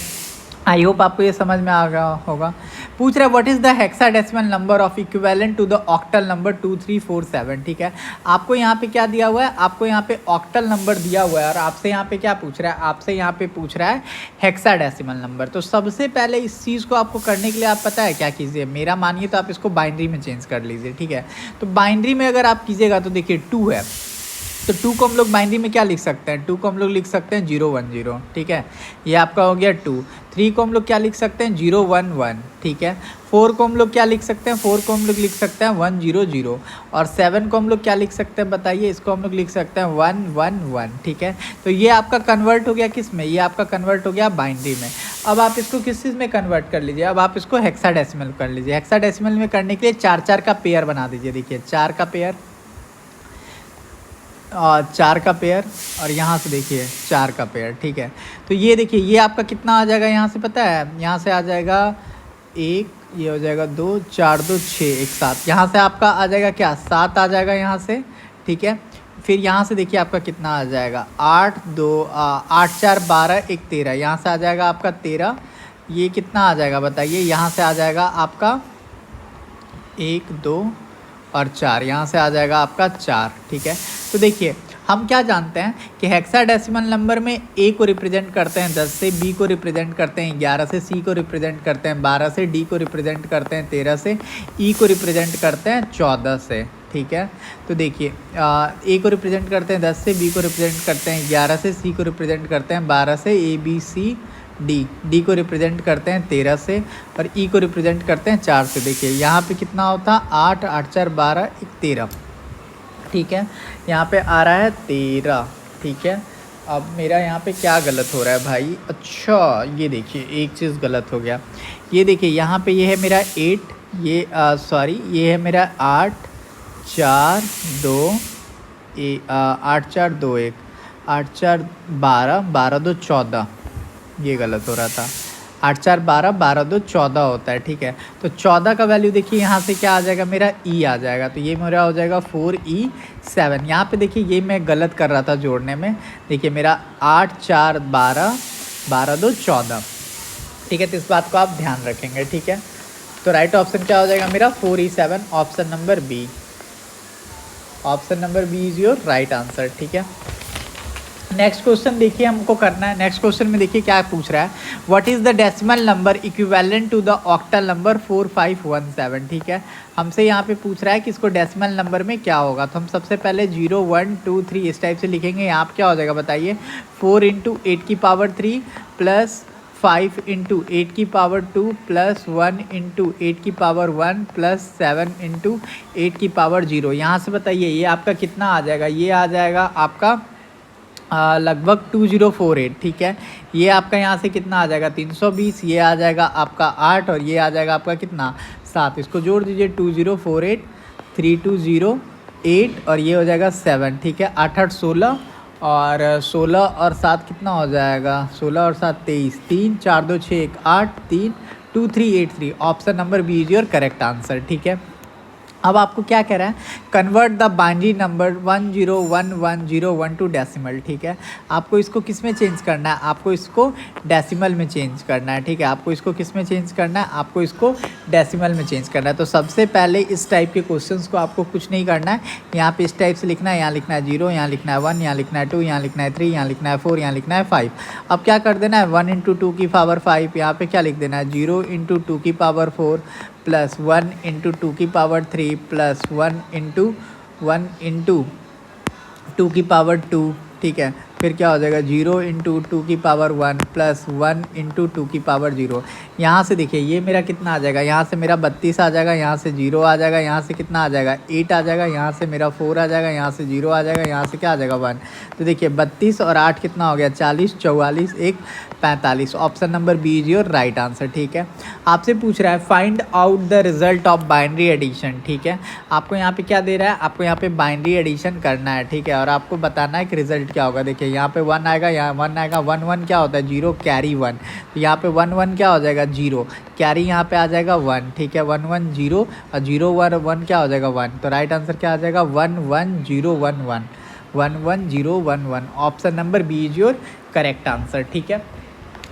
आई होप आपको ये समझ में आ गया होगा। पूछ रहा है what is the hexadecimal number of equivalent to the octal number 2347, ठीक है। आपको यहाँ पे क्या दिया हुआ है, आपको यहाँ पे ऑक्टल नंबर दिया हुआ है, और आपसे यहाँ पे क्या पूछ रहा है, आपसे यहाँ पे पूछ रहा है हेक्साडेसिमल नंबर। तो सबसे पहले इस चीज़ को आपको करने के लिए आप पता है क्या कीजिए, मेरा मानिए तो आप इसको बाइनरी में चेंज कर लीजिए, ठीक है। तो बाइनरी में अगर आप कीजिएगा तो देखिए 2 है, तो 2 को हम लोग बाइनरी में क्या लिख सकते हैं, 2 को हम लोग लिख सकते हैं 010, ठीक है, ये आपका हो गया 2। 3 को हम लोग क्या लिख सकते हैं 011, ठीक है। 4 को हम लोग क्या लिख सकते हैं, 4 को हम लोग लिख सकते हैं 100, और 7 को हम लोग क्या लिख सकते हैं बताइए, इसको हम लोग लिख सकते हैं 111, ठीक है। तो ये आपका कन्वर्ट हो गया किस में, ये आपका कन्वर्ट हो गया बाइनरी में। अब आप इसको किस चीज़ में कन्वर्ट कर लीजिए, अब आप इसको हेक्साडेसिमल कर लीजिए। हेक्साडेसिमल में करने के लिए 4 का पेयर बना दीजिए। देखिए 4 का पेयर और 4 का पेयर और यहाँ से देखिए 4 का पेयर, ठीक है। तो ये देखिए ये आपका कितना आ जाएगा यहाँ से पता है, यहाँ से आ जाएगा 1, ये हो जाएगा 2, 4, 2, 6, एक साथ। यहाँ से आपका आ जाएगा क्या, 7 आ जाएगा यहाँ से, ठीक है। फिर यहाँ से देखिए आपका कितना आ जाएगा 8, 4, 12, 1, 13, यहाँ से आ जाएगा आपका 13। ये कितना आ जाएगा बताइए, यहाँ से आ जाएगा आपका 1, 2 और 4, यहाँ से आ जाएगा आपका 4, ठीक है। तो देखिए हम क्या जानते हैं कि हेक्साडेसिमल नंबर में ए को रिप्रेजेंट करते हैं 10 से, बी को रिप्रेजेंट करते हैं 11 से, सी को रिप्रेजेंट करते हैं 12 से, डी को रिप्रेजेंट करते हैं 13 से, ई को रिप्रेजेंट करते हैं 14 से, ठीक है। तो देखिए ए को रिप्रेजेंट करते हैं 10 से, बी को रिप्रेजेंट करते हैं 11 से, सी को रिप्रेजेंट करते हैं 12 से, ए बी सी डी को रिप्रेजेंट करते हैं 13 से और ई को रिप्रेजेंट करते हैं 4 से। देखिए यहाँ पे कितना होता है 8, 8, 4, 12, 1, 13, ठीक है। यहाँ पे आ रहा है 13, ठीक है। अब मेरा यहाँ पे क्या गलत हो रहा है भाई, अच्छा ये देखिए एक चीज़ गलत हो गया। ये देखिए यहाँ पे ये है मेरा 8, ये सॉरी ये है मेरा 8, 4, 2, 8, 4, 2, 1, 8, 4, 12, 12, 2, 14, ये गलत हो रहा था। 8, 4, 12, 12, 2, 14 होता है, ठीक है। तो 14 का वैल्यू देखिए यहाँ से क्या आ जाएगा, मेरा ई आ जाएगा। तो ये मेरा हो जाएगा 4E7। यहाँ पे देखिए ये मैं गलत कर रहा था जोड़ने में। देखिए मेरा 8, 4, 12, 12, 2, 14, ठीक है। तो इस बात को आप ध्यान रखेंगे, ठीक है। तो राइट ऑप्शन क्या हो जाएगा मेरा 4E7, option number B. Option number B is your right answer, ठीक है। नेक्स्ट क्वेश्चन देखिए हमको करना है। नेक्स्ट क्वेश्चन में देखिए क्या पूछ रहा है, what is the decimal number equivalent to the octal number 4517, ठीक है। हमसे यहाँ पे पूछ रहा है कि इसको डेसिमल नंबर में क्या होगा। तो हम सबसे पहले 0, 1, 2, 3 इस टाइप से लिखेंगे। यहाँ पे क्या हो जाएगा बताइए, 4 × 8 की पावर 3 प्लस 5 × 8 की पावर 2 प्लस 1 × 8 की पावर 1 प्लस 7 × 8 की पावर 0। यहाँ से बताइए ये आपका कितना आ जाएगा, ये आ जाएगा आपका लगभग 2048, ठीक है। ये आपका यहाँ से कितना आ जाएगा 320, ये आ जाएगा आपका 8 और ये आ जाएगा आपका कितना 7। इसको जोड़ दीजिए 2048, 3208 और ये हो जाएगा 7, ठीक है। 8, 8, 16 और 16 और 7 कितना हो जाएगा, 16 और 7 23, 3, 4, 2, 6, 1, 8, 3, 2383। Option number B is your correct answer, ठीक है। अब आपको क्या कह रहा है, convert the binary number 101101 to decimal, ठीक है। आपको इसको किस में चेंज करना है, आपको इसको डेसिमल में चेंज करना है, ठीक है। आपको इसको किस में चेंज करना है, आपको इसको डेसिमल में चेंज करना है। तो सबसे पहले इस टाइप के क्वेश्चंस को आपको कुछ नहीं करना है, यहाँ पे इस टाइप से लिखना है। यहाँ लिखना है 0, यहाँ लिखना है 1, यहाँ लिखना है 2, यहाँ लिखना है 3, यहाँ लिखना है 4, यहाँ लिखना है 5। अब क्या कर देना है, 1 × 2 की पावर 5, यहाँ पे क्या लिख देना है 0 × 2 की पावर 4 प्लस 1 × 2 की पावर 3 प्लस 1 × 2 की पावर 2, ठीक है। फिर क्या हो जाएगा 0 × 2 की पावर 1 प्लस 1 × 2 की पावर 0। यहाँ से देखिए ये मेरा कितना आ जाएगा, यहाँ से मेरा 32 आ जाएगा, यहाँ से 0 आ जाएगा, यहाँ से कितना आ जाएगा 8 आ जाएगा, यहाँ से मेरा 4 आ जाएगा, यहाँ से 0 आ जाएगा, यहाँ से क्या आ जाएगा 1। तो देखिए 32 और 8 कितना हो गया 40, 44, 1, 45। Option number B is your right answer, ठीक है। आपसे पूछ रहा है find out the result of binary addition, ठीक है। आपको यहाँ पे क्या दे रहा है, आपको यहाँ पे बाइनरी एडिशन करना है, ठीक है। और आपको बताना है कि रिजल्ट क्या होगा। देखिए यहाँ पे 1 आएगा, यहाँ 1 आएगा, 1, 1 क्या होता है 0 कैरी 1। तो यहाँ पे 1, 1 क्या हो जाएगा 0 कैरी, यहाँ पे आ जाएगा 1, ठीक है। 1, 1, 0 और 0, 1, 1 क्या हो जाएगा 1। तो राइट आंसर क्या आ जाएगा 1, 1, 0, 1, 1, 1, 1, 0, 1, 1। Option number B is your correct answer, ठीक है।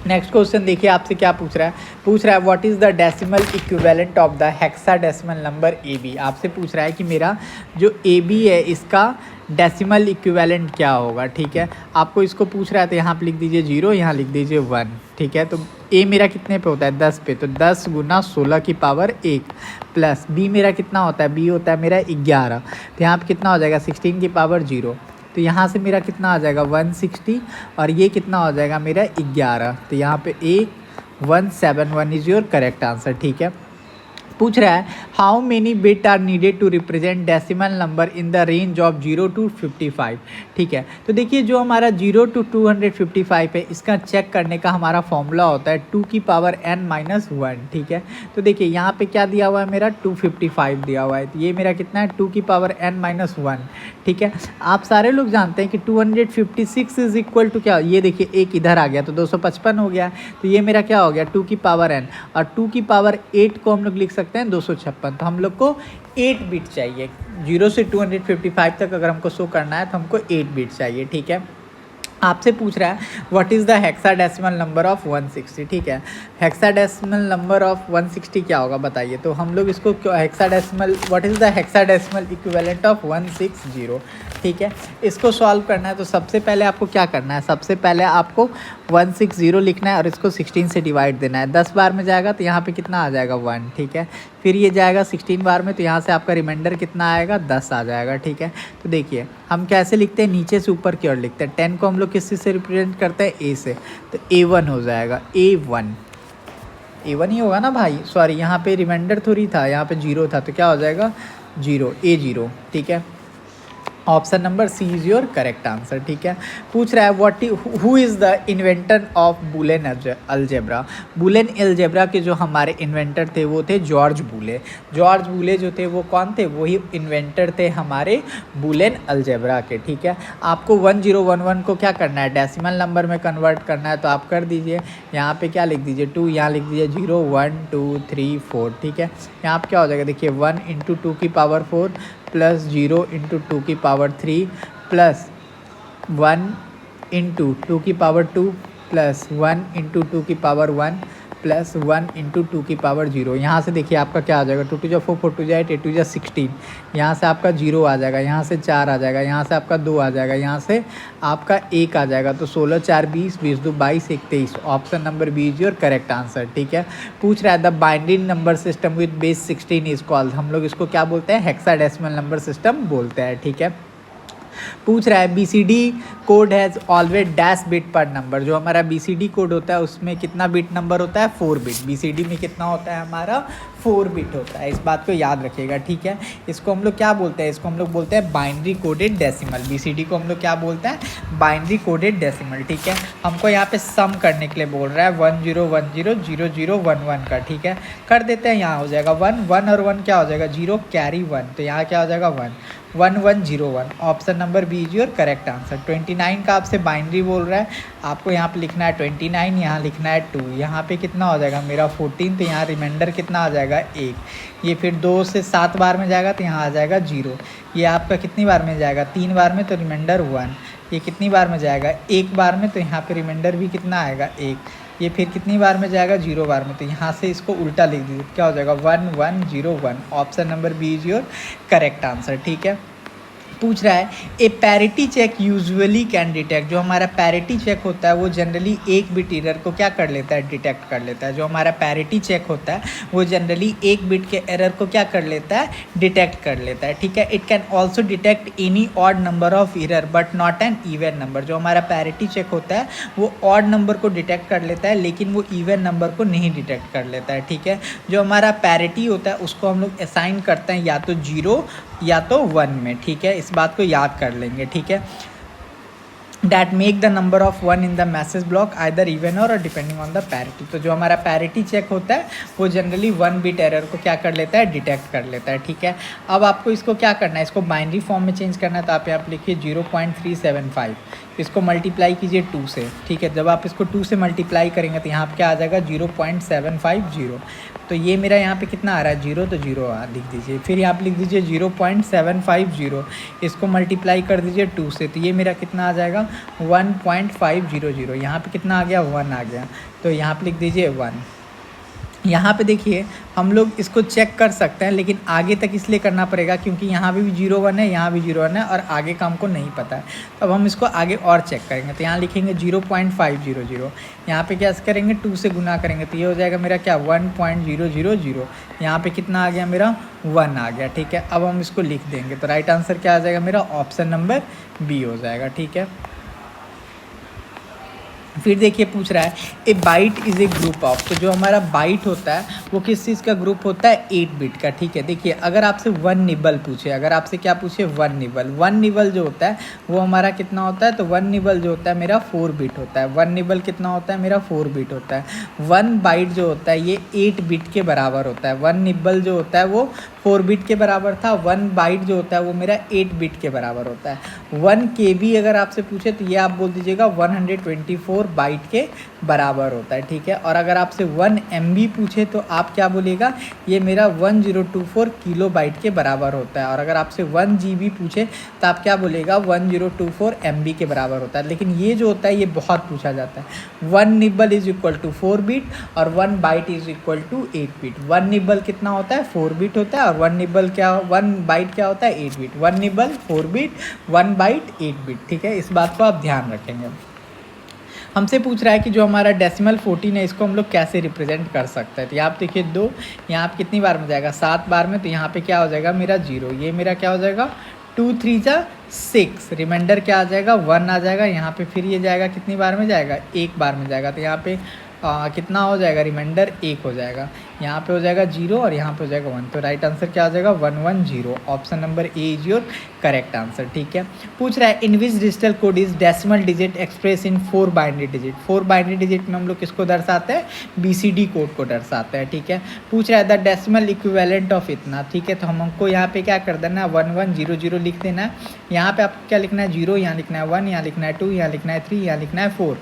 नेक्स्ट क्वेश्चन देखिए आपसे क्या पूछ रहा है what is the decimal equivalent of the hexadecimal number A B. आपसे पूछ रहा है कि मेरा जो ए बी है इसका डेसिमल इक्विवेलेंट क्या होगा, ठीक है। आपको इसको पूछ रहा है तो यहाँ पे लिख दीजिए 0, यहाँ लिख दीजिए 1, ठीक है। तो ए मेरा कितने पे होता है 10 पे, तो 10 × 16 की पावर 1 प्लस बी मेरा कितना होता है, बी होता है मेरा 11। तो यहाँ पे कितना हो जाएगा 16 की पावर 0। तो यहाँ से मेरा कितना आ जाएगा 160 और ये कितना हो जाएगा मेरा 11। तो यहाँ पे 1, 1, 7, 1 इज़ योर करेक्ट आंसर, ठीक है। पूछ रहा है how many bit are needed to represent decimal number in the range of 0 to 55। ठीक है, तो देखिए जो हमारा 0 to 255 है, इसका चेक करने का हमारा फॉर्मूला होता है 2 की पावर n-1। ठीक है, तो देखिए यहाँ पे क्या दिया हुआ है, मेरा 255 दिया हुआ है, तो ये मेरा कितना है 2 की पावर n-1। ठीक है, आप सारे लोग जानते हैं कि 256 इज इक्वल टू क्या, ये देखिए एक इधर आ गया तो 255 हो गया, तो ये मेरा क्या हो गया 2 की पावर n, और 2 की पावर 8 को हम लोग लिख सकते हैं 256। तो हम लोग को 8 बिट चाहिए, 0 से 255 तक अगर हमको शो करना है तो हमको 8 बिट चाहिए। ठीक है, आपसे पूछ रहा है what is the hexadecimal number of 160। ठीक है, हेक्साडेसिमल नंबर ऑफ 160 क्या होगा बताइए, तो हम लोग इसको hexadecimal, what is the hexadecimal equivalent of 160। ठीक है, इसको सॉल्व करना है तो सबसे पहले आपको क्या करना है, सबसे पहले आपको 160 लिखना है और इसको 16 से डिवाइड देना है। 10 बार में जाएगा तो यहाँ पे कितना आ जाएगा 1। ठीक है, फिर ये जाएगा 16 बार में तो यहाँ से आपका रिमाइंडर कितना आएगा 10 आ जाएगा। ठीक है, तो देखिए हम कैसे लिखते हैं, नीचे से ऊपर की ओर लिखते हैं। 10 को हम लोग किस से रिप्रेजेंट करते हैं, ए से, तो A1 हो जाएगा, A1 ही होगा ना भाई, सॉरी यहाँ पे रिमाइंडर थोड़ी था, यहाँ पे 0 था तो क्या हो जाएगा 0, A0। ठीक है, option number C is your correct answer. ठीक है, पूछ रहा है who is the inventor of Boolean algebra. Boolean algebra के जो हमारे इन्वेंटर थे वो थे जॉर्ज बूले। जॉर्ज बूले जो थे वो कौन थे, वही इन्वेंटर थे हमारे बूलियन अलजेब्रा के। ठीक है, आपको 1011 को क्या करना है, डेसिमल नंबर में कन्वर्ट करना है, तो आप कर दीजिए, यहाँ पे क्या लिख दीजिए 2, यहाँ लिख दीजिए 0 1 2 3 4। ठीक है, यहाँ पे क्या हो जाएगा, देखिए 1 × 2 की पावर 4 प्लस 0 × 2 की पावर 3 प्लस 1 × 2 की पावर 2 प्लस 1 × 2 की पावर 1 प्लस 1 × 2 की पावर 0। यहाँ से देखिए आपका क्या आ जाएगा, 2 2 4 4 2 8 8 2 16, यहाँ से आपका 0 आ जाएगा, यहाँ से 4 आ जाएगा, यहाँ से आपका 2 आ जाएगा, यहाँ से आपका 1 आ जाएगा, तो 16 4 20 20 2 22 23। Option number B is your correct answer. ठीक है, पूछ रहा है the binary number system with base 16 is called. हम लोग इसको क्या बोलते हैं, हेक्साडेसिमल नंबर सिस्टम बोलते हैं। ठीक है, पूछ रहा है BCD code has always dash bit पर नंबर। जो हमारा BCD कोड होता है उसमें कितना बिट नंबर होता है, 4 बिट। BCD में कितना होता है हमारा, 4 बिट होता है, इस बात को याद रखिएगा। ठीक है, इसको हम लोग क्या बोलते हैं, इसको हम लोग बोलते हैं बाइनरी कोडेड डेसिमल। BCD को हम लोग क्या बोलते हैं, बाइनरी कोडेड डेसिमल। ठीक है, हमको यहाँ पे सम करने के लिए बोल रहा है 10100011 का। ठीक है, कर देते हैं, यहाँ हो जाएगा 1 1 और 1 क्या हो जाएगा 0 कैरी 1, तो यहाँ क्या हो जाएगा 1 1101। Option number B is your correct answer. 29 का आपसे बाइनरी बोल रहा है, आपको यहाँ पे लिखना है 29, यहाँ लिखना है 2, यहाँ पे कितना हो जाएगा मेरा 14, तो यहाँ रिमाइंडर कितना आ जाएगा 1। ये फिर 2 से 7 बार में जाएगा तो यहाँ आ जाएगा 0। ये आपका कितनी बार में जाएगा, 3 बार में, तो रिमाइंडर 1। ये कितनी बार में जाएगा, 1 बार में, तो यहाँ पे रिमाइंडर भी कितना आएगा 1। ये फिर कितनी बार में जाएगा, 0 बार में, तो यहाँ से इसको उल्टा लिख दीजिए, क्या हो जाएगा 1101। Option number B is your correct answer. ठीक है, पूछ रहा है a parity check usually can detect. जो हमारा पैरिटी चेक होता है वो जनरली 1 बिट एरर को क्या कर लेता है, डिटेक्ट कर लेता है। जो हमारा पैरिटी चेक होता है वो जनरली 1 बिट के एरर को क्या कर लेता है, डिटेक्ट कर लेता है। ठीक है, it can also detect any odd number of error but not an even number. जो हमारा पैरिटी चेक होता है वो ऑड नंबर को डिटेक्ट कर लेता है लेकिन वो इवन नंबर को नहीं डिटेक्ट कर लेता है। ठीक है, जो हमारा पैरिटी होता है उसको हम लोग असाइन करते हैं या तो 0 या तो 1 में। ठीक है, इस बात को याद कर लेंगे। ठीक है, that make the number of 1 in the message block either even और डिपेंडिंग ऑन द पैरिटी। तो जो हमारा पैरिटी चेक होता है वो जनरली 1 बिट एरर को क्या कर लेता है, डिटेक्ट कर लेता है। ठीक है, अब आपको इसको क्या करना है, इसको बाइनरी फॉर्म में चेंज करना है, तो आप यहाँ पर लिखिए 0.375, इसको मल्टीप्लाई कीजिए 2 से। ठीक है, जब आप इसको 2 से मल्टीप्लाई करेंगे तो यहाँ पर क्या आ जाएगा 0.750। तो ये मेरा यहाँ पे कितना आ रहा है 0, तो 0 लिख दीजिए। फिर यहाँ पे लिख दीजिए 0.750, इसको मल्टीप्लाई कर दीजिए 2 से, तो ये मेरा कितना आ जाएगा 1.500। यहाँ पे कितना आ गया 1 आ गया, तो यहाँ पे लिख दीजिए 1। यहाँ पे देखिए हम लोग इसको चेक कर सकते हैं लेकिन आगे तक इसलिए करना पड़ेगा क्योंकि यहाँ भी 0 1 है, यहाँ भी 0 1 है और आगे का हमको नहीं पता है। तो अब हम इसको आगे और चेक करेंगे, तो यहाँ लिखेंगे 0.500, यहाँ पे क्या करेंगे 2 से गुना करेंगे तो ये हो जाएगा मेरा क्या 1.000। यहाँ पे कितना आ गया मेरा 1 आ गया। ठीक है, अब हम इसको लिख देंगे तो राइट आंसर क्या आ जाएगा मेरा ऑप्शन नंबर बी हो जाएगा। ठीक है, फिर देखिए पूछ रहा है ए bite is a group of, तो जो हमारा बाइट होता है वो किस चीज़ का ग्रुप होता है, 8 बिट का। ठीक है, देखिए अगर आपसे 1 निबल पूछे, अगर आपसे क्या पूछे 1 निबल, 1 निबल जो होता है वो हमारा कितना होता है, तो 1 निबल जो होता है मेरा 4 बिट होता है। 1 निबल कितना होता है मेरा 4 बिट होता है। 1 बाइट जो होता है ये 8 बिट के बराबर होता है। 1 निबल जो होता है वो 4 बिट के बराबर था, 1 बाइट जो होता है वो मेरा 8 बिट के बराबर होता है। 1 KB अगर आपसे पूछे तो ये आप बोल दीजिएगा 124 बाइट के बराबर होता है। ठीक है, और अगर आपसे 1 MB पूछे तो आप क्या बोलिएगा, ये मेरा 1024 किलो बाइट के बराबर होता है। और अगर आपसे 1 GB पूछे तो आप क्या बोलेगा, 1024 MB के बराबर होता है। लेकिन ये जो होता है ये बहुत पूछा जाता है। 1 nibble is equal to 4 bit और 1 byte is equal to 8 bit. 1 nibble कितना होता है, 4 बिट होता है, और 1 निबल क्या, 1 बाइट क्या होता है, 8 bit. 1 nibble 4 bit, 1 byte 8 bit. ठीक है, इस बात को आप ध्यान रखेंगे। हमसे पूछ रहा है कि जो हमारा डेसिमल 14 है इसको हम लोग कैसे रिप्रेजेंट कर सकते हैं। तो यहाँ आप देखिए 2, यहाँ आप कितनी बार में जाएगा, 7 बार में, तो यहाँ पे क्या हो जाएगा मेरा 0, ये मेरा क्या हो जाएगा 2 3 जा 6, रिमाइंडर क्या आ जाएगा 1 आ जाएगा। यहाँ पे फिर ये जाएगा कितनी बार में जाएगा, 1 बार में जाएगा, तो यहाँ पे कितना हो जाएगा, रिमाइंडर 1 हो जाएगा। यहाँ पे हो जाएगा 0 और यहाँ पे हो जाएगा 1, तो राइट आंसर क्या आ जाएगा 110। Option number A is your correct answer. ठीक है, पूछ रहा है in which digital code is decimal digit express in 4 binary digit. 4 binary digit में हम लोग किसको दर्शाते हैं, BCD कोड को दर्शाते हैं। ठीक है, पूछ रहा है द डेसिमल इक्विवेलेंट ऑफ इतना। ठीक है, तो हमको यहाँ पे क्या कर देना है 1100 लिख देना है। यहाँ पे आपको क्या लिखना है 0, यहाँ लिखना है 1, यहाँ लिखना है 2, यहाँ लिखना है 3, यहाँ लिखना है 4।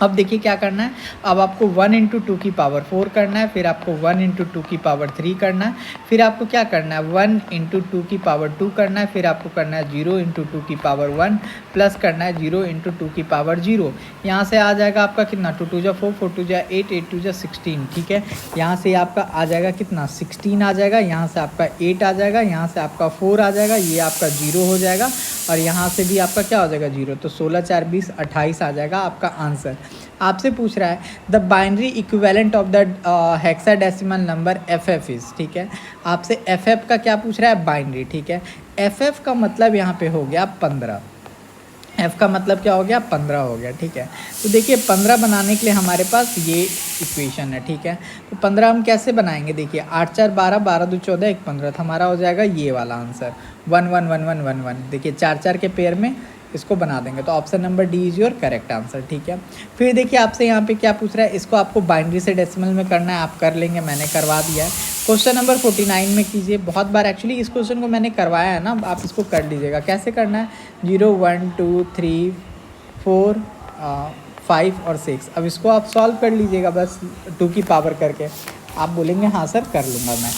अब देखिए क्या करना है, अब आपको 1 × 2 की पावर 4 करना है, फिर आपको 1 × 2 की पावर 3 करना है, फिर आपको क्या करना है 1 × 2 की पावर 2 करना है, फिर आपको करना है 0 × 2 की पावर 1 प्लस करना है 0 × 2 की पावर 0। यहाँ से आ जाएगा आपका कितना 2 2 जा 4, 4 2 जा 8, 8 2 जा 16। ठीक है, यहाँ से आपका आ जाएगा कितना 16 आ जाएगा, यहाँ से आपका 8 आ जाएगा, यहाँ से आपका 4 आ जाएगा, ये आपका 0 हो जाएगा, और यहाँ से भी आपका क्या हो जाएगा 0, तो 16 4 20 28 आ जाएगा आपका आंसर। आपसे पूछ रहा है the binary equivalent of the hexadecimal number FF is. ठीक है, आपसे FF का क्या पूछ रहा है, बाइनरी। ठीक है, FF का मतलब यहाँ पे हो गया 15, F का मतलब क्या हो गया 15 हो गया। ठीक है, तो देखिए 15 बनाने के लिए हमारे पास ये इक्वेशन है। ठीक है, तो 15 हम कैसे बनाएंगे, देखिए 8 4 12, 12 2 14, 1 15, तो हमारा हो जाएगा ये वाला आंसर 1 1 1 1 1 1। देखिए 4 4 के पेयर में इसको बना देंगे, तो option number D is your correct answer. ठीक है, फिर देखिए आपसे यहाँ पे क्या पूछ रहा है, इसको आपको बाइनरी से डेसिमल में करना है, आप कर लेंगे, मैंने करवा दिया है। क्वेश्चन नंबर 49 में कीजिए, बहुत बार एक्चुअली इस क्वेश्चन को मैंने करवाया है ना, आप इसको कर लीजिएगा। कैसे करना है 0 1 2 3 4 5 और 6। अब इसको आप सॉल्व कर लीजिएगा बस 2 की पावर करके, आप बोलेंगे हाँ सर कर लूँगा मैं।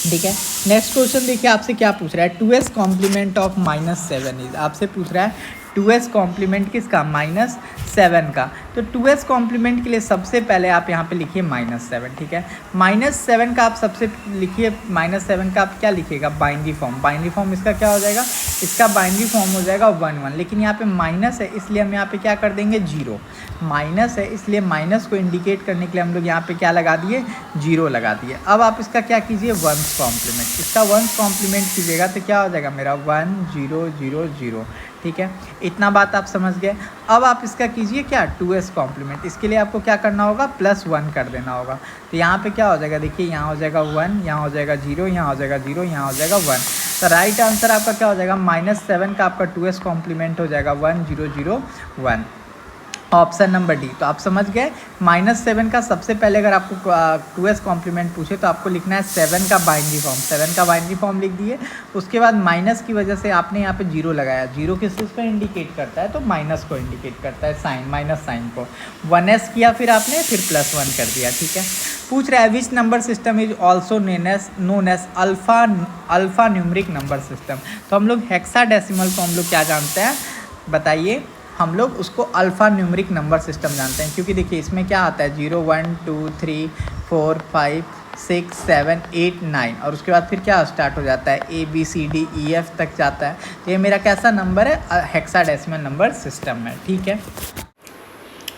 ठीक है, नेक्स्ट क्वेश्चन देखिए आपसे क्या पूछ रहा है 2s कॉम्प्लीमेंट ऑफ -7 इज। आपसे पूछ रहा है 2s कॉम्प्लीमेंट किसका, -7 का। तो 2s कॉम्प्लीमेंट के लिए सबसे पहले आप यहाँ पे लिखिए -7। ठीक है, -7 का आप सबसे लिखिए, -7 का आप क्या लिखिएगा, बाइनरी फॉर्म। बाइनरी फॉर्म इसका क्या हो जाएगा, इसका बाइनरी फॉर्म हो जाएगा 1 1, लेकिन यहाँ पे माइनस है इसलिए हम यहाँ पे क्या कर देंगे 0। माइनस है इसलिए माइनस को इंडिकेट करने के लिए हम लोग यहाँ पे क्या लगा दिए 0 लगा दिए। अब आप इसका क्या कीजिए 1s कॉम्प्लीमेंट, इसका 1s कॉम्प्लीमेंट कीजिएगा तो क्या हो जाएगा मेरा 1 0 0 0। ठीक है, इतना बात आप समझ गए। अब आप इसका कीजिए क्या 2s कॉम्प्लीमेंट, इसके लिए आपको क्या करना होगा +1 कर देना होगा। तो यहाँ पे क्या हो जाएगा, देखिए यहाँ हो जाएगा 1, यहाँ हो जाएगा 0, यहाँ हो जाएगा 0, यहाँ हो जाएगा 1। तो राइट आंसर आपका क्या हो जाएगा -7 का आपका 2s कॉम्प्लीमेंट हो जाएगा 1 0 0 1, ऑप्शन नंबर डी। तो आप समझ गए -7 का सबसे पहले अगर आपको 2s कॉम्प्लीमेंट पूछे तो आपको लिखना है 7 का बाइनरी फॉर्म, 7 का बाइनरी फॉर्म लिख दिए। उसके बाद माइनस की वजह से आपने यहाँ पे 0 लगाया, 0 किस चीज़ को इंडिकेट करता है, तो माइनस को इंडिकेट करता है, साइन माइनस साइन को। 1s किया फिर आपने, फिर +1 कर दिया। ठीक है, पूछ रहा है which number system is also known as alphanumeric number system. तो हम लोग हेक्साडेसिमल को हम लोग क्या जानते हैं, बताइए, हम लोग उसको अल्फ़ा न्यूमरिक नंबर सिस्टम जानते हैं, क्योंकि देखिए इसमें क्या आता है 0 1 2 3 4 5 6 7 8 9, और उसके बाद फिर क्या स्टार्ट हो जाता है ABCDEF तक जाता है। तो ये मेरा कैसा नंबर है, हेक्साडेसिमल नंबर सिस्टम है। ठीक है,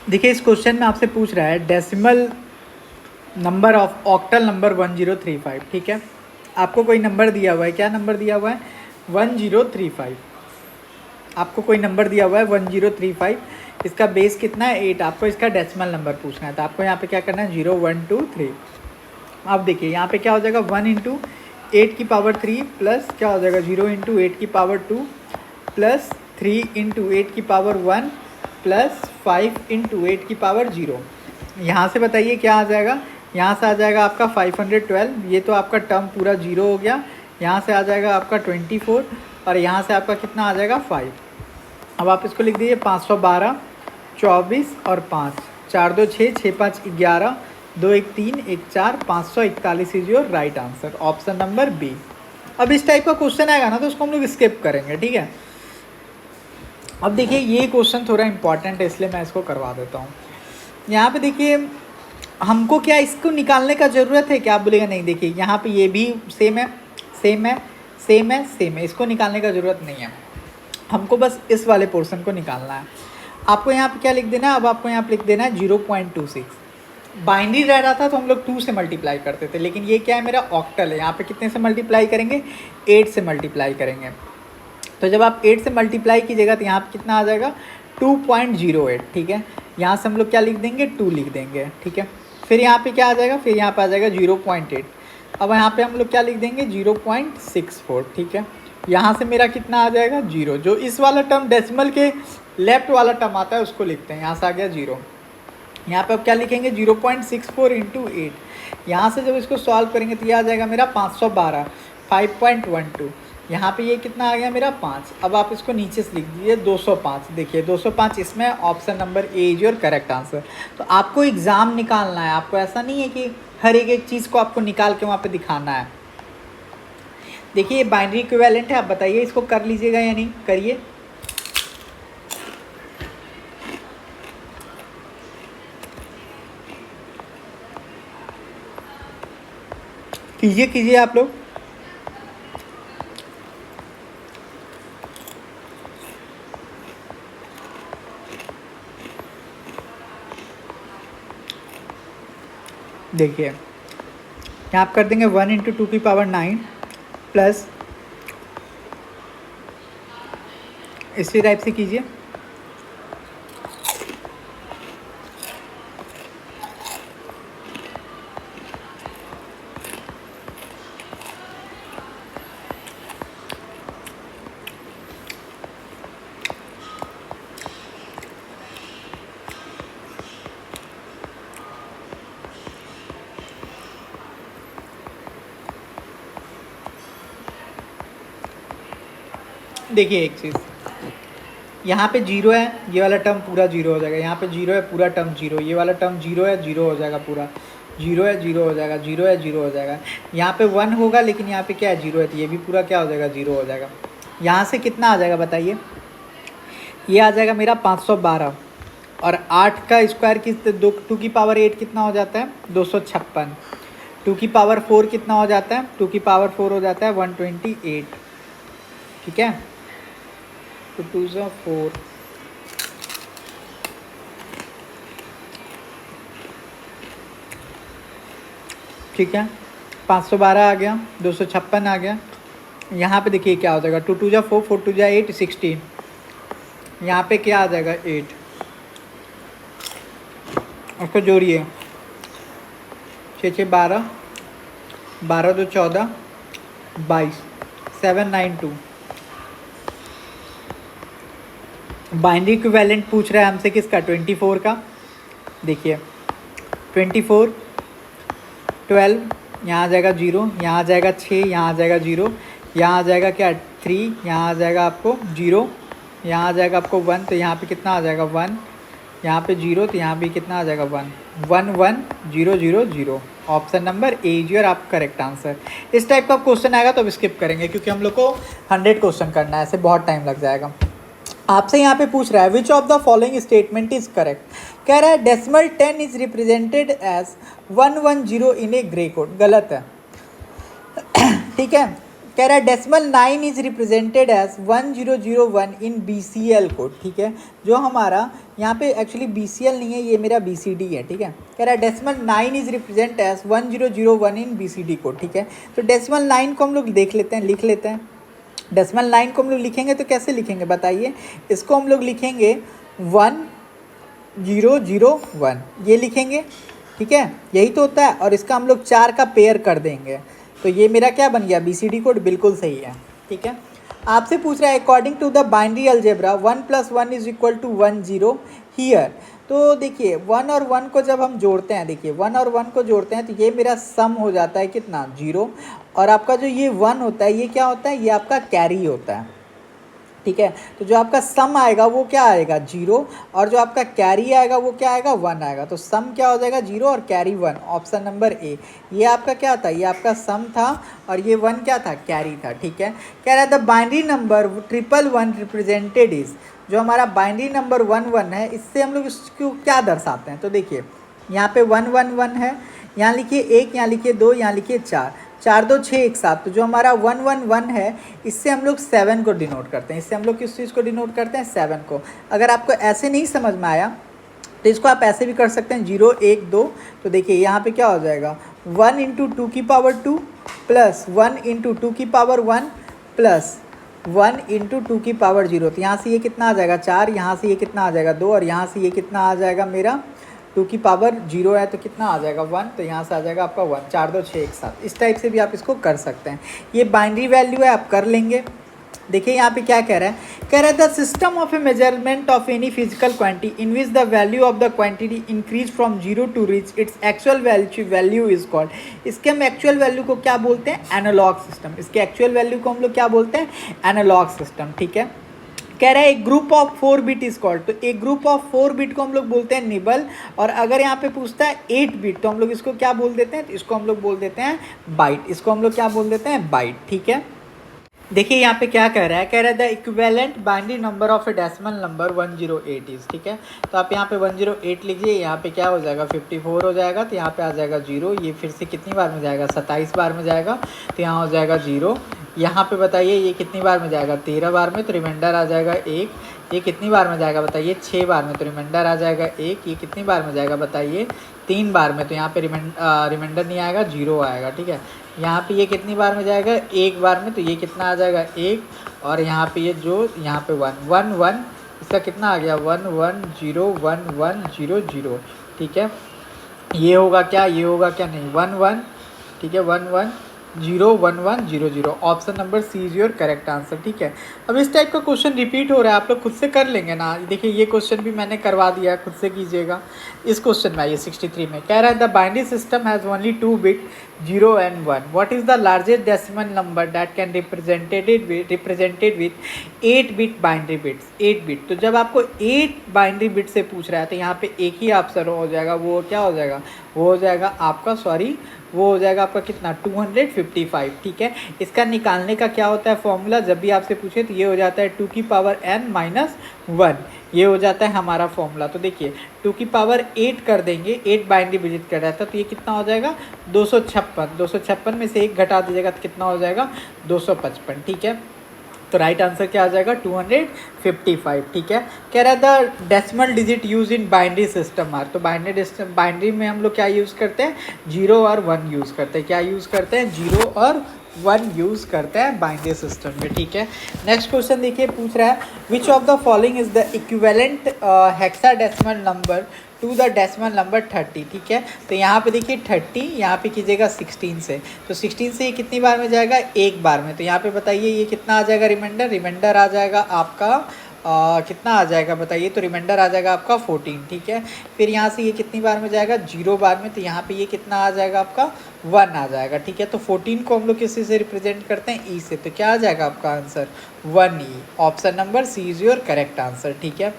देखिए इस क्वेश्चन में आपसे पूछ रहा है decimal number of octal number 1035। ठीक है, आपको कोई नंबर दिया हुआ है, क्या नंबर दिया हुआ है 1035, आपको कोई नंबर दिया हुआ है 1035। इसका बेस कितना है 8, आपको इसका डेसिमल नंबर पूछना है। तो आपको यहाँ पे क्या करना है 0 1 2 3। अब देखिए यहाँ पे क्या हो जाएगा 1 इंटू 8 की पावर 3 प्लस क्या हो जाएगा 0 इंटू 8 की पावर 2 प्लस 3 इंटू 8 की पावर 1 प्लस 5 इंटू 8 की पावर 0। यहाँ से बताइए क्या आ जाएगा, यहाँ से आ जाएगा आपका 512, ये तो आपका टर्म पूरा 0 हो गया। यहाँ से आ जाएगा आपका 24 और यहाँ से आपका कितना आ जाएगा 5। अब आप इसको लिख दीजिए 512, 24 और 5, 4 2 6, 6 5 11, 2 1 3, 1 4, 541 is your right answer, option number B. अब इस टाइप का क्वेश्चन आएगा ना तो उसको हम लोग स्किप करेंगे, ठीक है। अब देखिए ये क्वेश्चन थोड़ा इंपॉर्टेंट है इसलिए मैं इसको करवा देता हूँ। यहाँ पे देखिए हमको क्या इसको निकालने का ज़रूरत है क्या, आप बोलेगा नहीं। देखिए यहाँ पे ये भी सेम है, सेम है, सेम है, सेम है, इसको निकालने का ज़रूरत नहीं है, हमको बस इस वाले पोर्शन को निकालना है। आपको यहाँ पे क्या लिख देना है, अब आपको यहाँ पे लिख देना है 0.26। बाइनरी रह रहा था तो हम लोग 2 से मल्टीप्लाई करते थे, लेकिन ये क्या है मेरा ऑक्टल है, यहाँ पे कितने से मल्टीप्लाई करेंगे 8 से मल्टीप्लाई करेंगे। तो जब आप 8 से मल्टीप्लाई कीजिएगा तो यहाँ पे कितना आ जाएगा 2.08, ठीक है। यहाँ से हम लोग क्या लिख देंगे 2 लिख देंगे, ठीक है। फिर यहाँ पे क्या आ जाएगा, फिर यहाँ पे आ जाएगा 0.8। अब यहाँ पे हम लोग क्या लिख देंगे 0.64, ठीक है। यहाँ से मेरा कितना आ जाएगा 0, जो इस वाला टर्म डेसिमल के लेफ्ट वाला टर्म आता है उसको लिखते हैं। यहाँ से आ गया 0, यहाँ पे अब क्या लिखेंगे 0.64 इंटू 8। यहाँ से जब इसको सॉल्व करेंगे तो ये आ जाएगा मेरा 512, 5.12। यहाँ पे ये कितना आ गया मेरा 5। अब आप इसको नीचे से लिख दीजिए 205। देखिए 205 इसमें option number A is your correct answer. तो आपको एग्ज़ाम निकालना है, आपको ऐसा नहीं है कि हर एक चीज़ को आपको निकाल के वहाँ पे दिखाना है। देखिए ये बाइनरी इक्विवेलेंट है, आप बताइए इसको कर लीजिएगा या नहीं, करिए। कीजिए कीजिए आप लोग। देखिए यहाँ आप कर देंगे 1 इंटू 2 की पावर 9 प्लस, इसी टाइप से कीजिए। देखिए एक चीज़, यहाँ पे 0 है, ये वाला टर्म पूरा 0 हो जाएगा। यहाँ पे 0 है, पूरा टर्म 0, ये वाला टर्म 0 है, 0 हो जाएगा पूरा। 0 है, 0 हो जाएगा, 0 है, 0 हो जाएगा। यहाँ पे 1 होगा लेकिन यहाँ पे क्या है 0 है, तो ये भी पूरा क्या हो जाएगा 0 हो जाएगा। यहाँ से कितना आ जाएगा बताइए, ये आ जाएगा मेरा 512 और 8 का स्क्वायर की 2 की पावर 8 कितना हो जाता है 256। 2 की पावर 4 कितना हो जाता है, 2 की पावर 4 हो जाता है 128, ठीक है। तो 2 × 4, ठीक है। 512 आ गया, 256 आ गया। यहाँ पे देखिए क्या हो जाएगा 2 × 4, 4 × 8, 16। यहाँ पे क्या आ जाएगा 8, उसको जोड़िए 6 6 12, 12 2 14, 22, 792। बाइनरी इक्विवेलेंट पूछ रहा है हमसे किसका 24 का। देखिए 24, 12, यहाँ आ जाएगा 0, यहाँ आ जाएगा 6, यहाँ आ जाएगा 0, यहाँ आ जाएगा क्या 3, यहाँ आ जाएगा आपको 0, यहाँ आ जाएगा आपको 1, तो यहाँ पे कितना आ जाएगा 1, यहाँ पे 0, तो यहाँ भी कितना आ जाएगा 1, 1 1 0 0 0। Option number A is your आप करेक्ट आंसर। इस टाइप का क्वेश्चन आएगा तो अब स्किप करेंगे क्योंकि हम लोग को 100 क्वेश्चन करना है, ऐसे बहुत टाइम लग जाएगा। आपसे यहाँ पे पूछ रहा है which of the following statement is correct. कह रहा है decimal 10 is represented as 110 in a Gray code, गलत है, ठीक है। कह रहा है decimal 9 is represented as 1001 in BCL code, ठीक है। जो हमारा यहाँ पे एक्चुअली BCL नहीं है, ये मेरा BCD है, ठीक है। कह रहा है decimal 9 is represent as 1001 in BCD code, ठीक है। तो डेसिमल 9 को हम लोग देख लेते हैं, लिख लेते हैं। डेसिमल 9 को हम लोग लिखेंगे तो कैसे लिखेंगे बताइए, इसको हम लोग लिखेंगे 1 001 ये लिखेंगे, ठीक है, यही तो होता है। और इसका हम लोग 4 का पेयर कर देंगे, तो ये मेरा क्या बन गया, BCD कोड बिल्कुल सही है, ठीक है। आपसे पूछ रहा है according to the binary algebra 1 + 1 = 1 0 here. तो देखिए 1 और 1 को जब हम जोड़ते हैं, देखिए 1 और 1 को जोड़ते हैं तो ये मेरा सम हो जाता है कितना, 0। और आपका जो ये 1 होता है ये क्या होता है, ये आपका कैरी होता है, ठीक है। तो जो आपका सम आएगा वो क्या आएगा, 0। और जो आपका कैरी आएगा वो क्या आएगा, 1 आएगा। तो सम क्या हो जाएगा, 0 और कैरी 1, ऑप्शन नंबर ए। ये आपका क्या था, ये आपका सम था और ये 1 क्या था, कैरी था, ठीक है। कह रहा है the binary number 111 represented is, जो हमारा बाइनरी नंबर 11 है इससे हम लोग इसको क्या दर्शाते हैं। तो देखिए यहाँ पे 111 है, यहाँ लिखिए 1, यहाँ लिखिए 2, यहाँ लिखिए 4, 4 2 6 1 7। तो जो हमारा 111 है इससे हम लोग 7 को डिनोट करते हैं, इससे हम लोग किस चीज़ को डिनोट करते हैं, 7 को। अगर आपको ऐसे नहीं समझ में आया तो इसको आप ऐसे भी कर सकते हैं, 0 1 2। तो देखिए यहाँ पे क्या हो जाएगा, 1 × 2 की पावर 2 प्लस 1 × 2 की पावर 1 प्लस 1 × 2 की पावर 0। तो यहाँ से ये कितना आ जाएगा, 4, यहाँ से ये कितना आ जाएगा, 2, और यहाँ से ये कितना आ जाएगा मेरा 2 की पावर 0 है तो कितना आ जाएगा, 1। तो यहाँ से आ जाएगा आपका 1, 4 2 6 1 7। इस टाइप से भी आप इसको कर सकते हैं, ये बाइनरी वैल्यू है, आप कर लेंगे। देखिए यहाँ पे क्या कह रहा है, कह रहा है the system of a measurement of any physical quantity in which the value of the quantity increase from 0 to reach its actual value is called. इसके हम एक्चुअल वैल्यू को क्या बोलते हैं, एनालॉग सिस्टम। इसके एक्चुअल वैल्यू को हम लोग क्या बोलते हैं, एनालॉग सिस्टम, ठीक है। कह रहा है एक group of 4 bit is called, तो एक ग्रुप ऑफ 4 बिट को हम लोग बोलते हैं निबल। और अगर यहाँ पे पूछता है 8 बिट तो हम लोग इसको क्या बोल देते हैं, तो इसको हम लोग बोल देते हैं बाइट। इसको हम लोग क्या बोल देते हैं, बाइट, ठीक है। देखिए यहाँ पे क्या कह रहा है, कह रहा है the equivalent binary number of A decimal number 108 is, ठीक है। तो आप यहाँ पे 108 लीजिए, यहाँ पे क्या हो जाएगा, 54 हो जाएगा, तो यहाँ पे आ जाएगा 0। ये फिर से कितनी बार में जाएगा, 27 बार में जाएगा, तो यहाँ हो जाएगा 0। यहाँ पे बताइए ये कितनी बार में जाएगा, 13 बार में, तो रिमाइंडर आ जाएगा 1। ये कितनी बार में जाएगा बताइए, 6 बार में, तो रिमाइंडर आ जाएगा 1। ये कितनी बार में जाएगा बताइए, 3 बार में, तो यहाँ पे रिमाइंडर नहीं आएगा, 0 आएगा, ठीक है। यहाँ पे ये कितनी बार में जाएगा, 1 बार में, तो ये कितना आ जाएगा 1। और यहाँ पे ये जो यहाँ पे 1 1 1, इसका कितना आ गया, 1 1 0 1 1 0 0, ठीक है। ये होगा क्या, ये होगा क्या, नहीं 1 1, ठीक है, 1 1 0 1 1 0 0, option number C is your correct answer, ठीक है। अब इस टाइप का क्वेश्चन रिपीट हो रहा है, आप लोग खुद से कर लेंगे ना। देखिए ये क्वेश्चन भी मैंने करवा दिया है, खुद से कीजिएगा। इस क्वेश्चन में आइए 63 में, कह रहा है the binary system has only 2 bit 0 and 1, what is the largest decimal number that can represented with 8 bit binary bits, 8 bit. तो जब आपको 8 बाइनरी बिट से पूछ रहा है तो यहाँ पे एक ही ऑप्शन हो जाएगा, वो क्या हो जाएगा, वो हो जाएगा आपका, सॉरी, वो हो जाएगा आपका कितना, 255, ठीक है। इसका निकालने का क्या होता है फॉर्मूला, जब भी आपसे पूछे तो ये हो जाता है 2 की पावर n - 1, ये हो जाता है हमारा फॉर्मूला। तो देखिए 2 की पावर 8 कर देंगे, 8 बाइनरी विजिट कर रहा था, तो ये कितना हो जाएगा, 256। 256 में से 1 घटा दीजिएगा तो कितना हो जाएगा, 255, ठीक है। तो राइट आंसर क्या आ जाएगा, 255, ठीक है। कह रहा है the decimal digit use in binary system are, तो बाइनरी में हम लोग क्या यूज़ करते हैं, 0 और 1 यूज़ करते हैं। क्या यूज़ करते हैं, 0 और 1 यूज़ करते हैं बाइनरी सिस्टम में, ठीक है। नेक्स्ट क्वेश्चन देखिए, पूछ रहा है which of the following is the equivalent hexadecimal number two the decimal number 30, ठीक है। तो यहाँ पे देखिए 30, यहाँ पे कीजिएगा 16 से, तो 16 से ये कितनी बार में जाएगा, 1 बार में। तो यहाँ पे बताइए ये कितना आ जाएगा, रिमाइंडर आ जाएगा आपका कितना आ जाएगा बताइए, तो रिमाइंडर आ जाएगा आपका 14, ठीक है। फिर यहाँ से ये कितनी बार में जाएगा, 0 बार में, तो यहाँ पे ये कितना आ जाएगा आपका, 1 आ जाएगा, ठीक है। तो 14 को हम लोग किसी से रिप्रेजेंट करते हैं, ई से, तो क्या आ जाएगा आपका answer, 1E, option number C is your correct answer, ठीक है।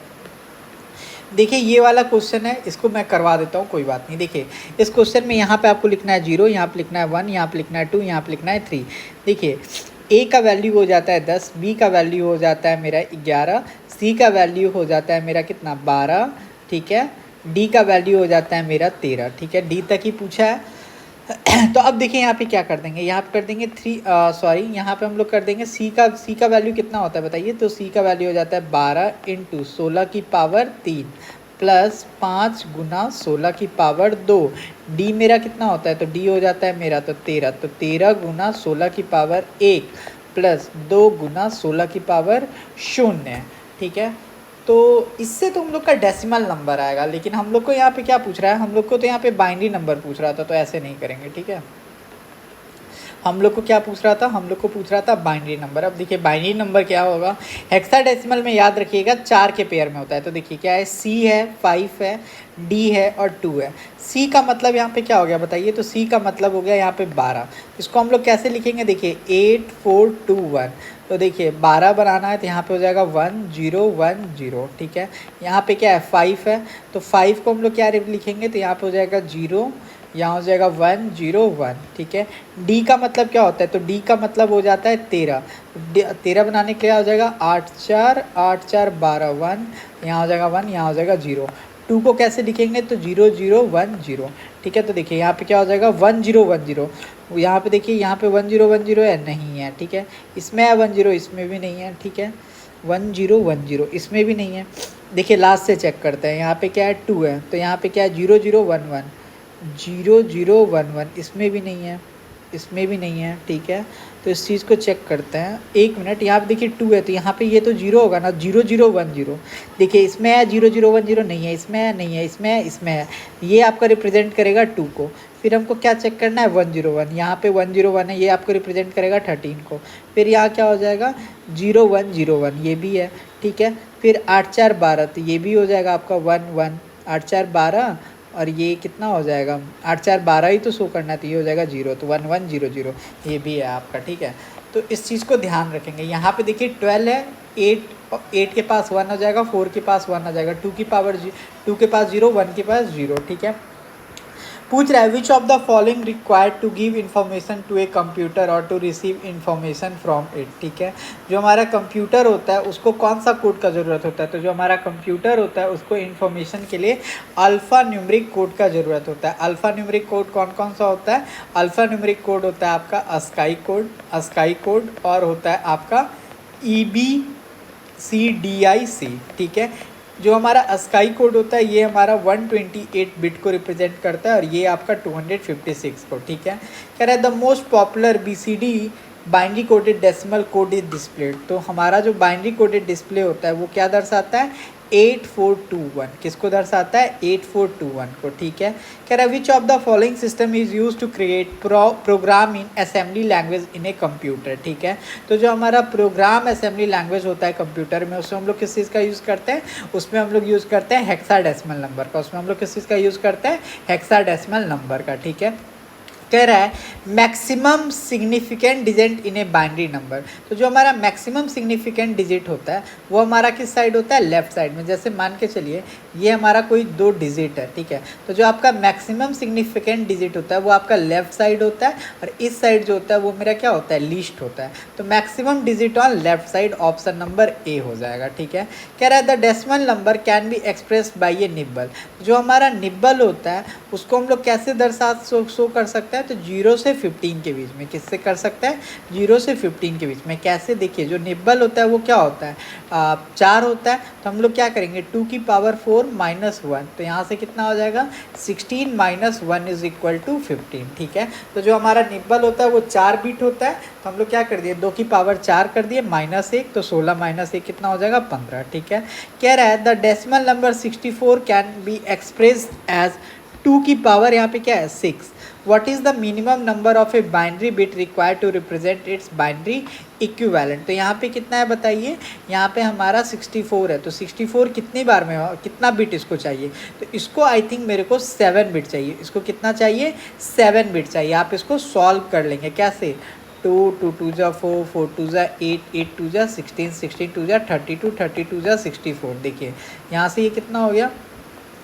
देखिए ये वाला क्वेश्चन है, इसको मैं करवा देता हूँ, कोई बात नहीं। देखिए इस क्वेश्चन में यहाँ पे आपको लिखना है 0, यहाँ पे लिखना है 1, यहाँ पे लिखना है 2, यहाँ पे लिखना है 3। देखिए ए का वैल्यू हो जाता है 10, बी का वैल्यू हो जाता है मेरा 11, सी का वैल्यू हो जाता है मेरा कितना, 12, ठीक है। डी का वैल्यू हो जाता है मेरा 13, ठीक है। डी तक ही पूछा है। तो अब देखिए यहाँ पे क्या कर देंगे, यहाँ पे कर देंगे यहाँ पे हम लोग कर देंगे सी का वैल्यू कितना होता है बताइए, तो सी का वैल्यू हो जाता है 12 × 16 की पावर 3 प्लस 5 गुना 16 की पावर 2। डी मेरा कितना होता है, तो डी हो जाता है मेरा तो 13, तो 13 गुना 16 की पावर 1 प्लस 2 गुना 16 की पावर 0, ठीक है। तो इससे तो हम लोग का डेसिमल नंबर आएगा, लेकिन हम लोग को यहाँ पे क्या पूछ रहा है, हम लोग को तो यहाँ पे बाइनरी नंबर पूछ रहा था, तो ऐसे नहीं करेंगे, ठीक है। हम लोग को क्या पूछ रहा था, हम लोग को पूछ रहा था बाइनरी नंबर। अब देखिए बाइनरी नंबर क्या होगा, हेक्साडेसिमल में याद रखिएगा 4 के पेयर में होता है। तो देखिए क्या है, सी है, 5 है, डी है और 2 है। सी का मतलब यहाँ पे क्या हो गया बताइए, तो सी का मतलब हो गया यहाँ पे 12। इसको हम लोग कैसे लिखेंगे, देखिए 8 4 2 1। तो देखिए 12 बनाना है तो यहाँ पे हो जाएगा 1 0 1 0, ठीक है। यहाँ पे क्या है 5 है, तो 5 को हम लोग क्या लिखेंगे, तो यहाँ पे हो जाएगा 0, यहाँ हो जाएगा 1 0 1, ठीक है। डी का मतलब क्या होता है, तो डी का मतलब हो जाता है 13। 13 बनाने के लिए हो जाएगा 8 4 8 4 12 1, यहाँ हो जाएगा 1, यहाँ हो जाएगा 0। 2 को कैसे लिखेंगे, तो 0 0 1 0, ठीक है। तो देखिए यहाँ पे क्या हो जाएगा 1 0 1 0। यहाँ पे देखिए यहाँ पे 1 0 1 0 है, नहीं है, ठीक है। इसमें है 1 0, इसमें भी नहीं है, ठीक है। 1 0 1 0 इसमें भी नहीं है। देखिए लास्ट से चेक करते हैं, यहाँ पे क्या है 2 है, तो यहाँ पे क्या है 0 0 1 1, 0 0 1 1 इसमें भी नहीं है, इसमें भी नहीं है, ठीक है। तो इस चीज़ को चेक करते हैं, 1 मिनट। यहाँ पे देखिए 2 है, तो यहाँ पे ये तो 0 होगा ना, 0 0 1 0। देखिए इसमें है 0 0 1 0, नहीं है, इसमें है, नहीं है, इसमें है, इसमें है। ये आपका रिप्रेजेंट करेगा 2 को। फिर हमको क्या चेक करना है, 1 0 1, यहाँ पे 1 0 1 है, ये आपको रिप्रेजेंट करेगा 13 को। फिर यहाँ क्या हो जाएगा 0 1 0 1, ये भी है, ठीक है। फिर 8 4 12, तो ये भी हो जाएगा आपका 1 1, 8 4 12, और ये कितना हो जाएगा 8 4 12 ही तो शो करना है, तो ये हो जाएगा 0, तो 1 1 0 0 ये भी है आपका, ठीक है। तो इस चीज़ को ध्यान रखेंगे। यहाँ पे देखिए 12 है, 8 के पास 1 हो जाएगा, 4 के पास 1 आ जाएगा, 2 की पावर 2 के पास 0, 1 के पास 0, ठीक है। पूछ रहा है which of the following required to give information to a computer और to receive information from it, ठीक है। जो हमारा कंप्यूटर होता है उसको कौन सा कोड का ज़रूरत होता है, तो जो हमारा कंप्यूटर होता है उसको इन्फॉर्मेशन के लिए अल्फ़ा न्यूमेरिक कोड का ज़रूरत होता है। अल्फ़ा न्यूमेरिक कोड कौन कौन सा होता है, अल्फ़ा न्यूमेरिक कोड होता है आपका अस्काई कोड, और होता है आपका EBCDIC, ठीक है। जो हमारा अस्काई कोड होता है ये हमारा 128 बिट को रिप्रेजेंट करता है, और ये आपका 256 को, ठीक है। कह रहा है the most popular BCD binary coded decimal code is displayed. तो हमारा जो बाइनरी कोडेड डिस्प्ले होता है वो क्या दर्शाता है, 8421। किसको दर्शाता है, 8421 को, ठीक है। कह रहा है which of the following system is use to create program in assembly language in a computer, ठीक है। तो जो हमारा प्रोग्राम असेंबली लैंग्वेज होता है कंप्यूटर में, उसमें हम लोग किस चीज़ का यूज़ करते हैं, उसमें हम लोग यूज़ करते हैं हेक्साडेसिमल नंबर का। उसमें हम लोग किस चीज़ का यूज़ करते हैं, हेक्साडेसिमल नंबर का, ठीक है। कह रहा है maximum significant digit in a binary number. तो जो हमारा मैक्सिमम सिग्निफिकेंट डिजिट होता है वो हमारा किस साइड होता है, लेफ्ट साइड में। जैसे मान के चलिए ये हमारा कोई 2 डिजिट है, ठीक है। तो जो आपका मैक्सिमम सिग्निफिकेंट डिजिट होता है वो आपका लेफ्ट साइड होता है, और इस साइड जो होता है वो मेरा क्या होता है, लीस्ट होता है। तो maximum digit on left side option number ए हो जाएगा, ठीक है। कह रहा है the decimal number can be expressed by A nibble. जो हमारा निब्बल होता है उसको हम लोग कैसे शो कर सकते हैं, तो 0 से 15 के बीच में। किससे कर सकते हैं, 0 से 15 के बीच में। कैसे, देखिए जो निब्बल होता है वो क्या होता है, 4 होता है। तो हम लोग क्या करेंगे, 2 की पावर 4 -1, तो यहाँ से कितना हो जाएगा 16 - 1 इज इक्वल टू 15, ठीक है। तो जो हमारा निब्बल होता है वो 4 बिट होता है, तो हम लोग क्या कर दिए, 2 की पावर 4 कर दिए, -1, तो 16 - 1 कितना हो जाएगा 15, ठीक है। कह रहा है the decimal number 64 can be expressed as 2 की पावर यहाँ पे क्या है 6। What is the minimum number of a binary bit required to represent its binary equivalent? तो यहाँ पे कितना है बताइए, यहाँ पे हमारा 64 है, तो 64 कितनी बार में हो, कितना बिट इसको चाहिए, तो इसको आई थिंक मेरे को 7 बिट चाहिए। इसको कितना चाहिए, 7 बिट चाहिए। आप इसको सॉल्व कर लेंगे कैसे, 2 2 2 जा 4 4 2 जा 8 8 2 जा 16 16 2 जा 32 32 जा 64। देखिए यहाँ से ये कितना हो गया,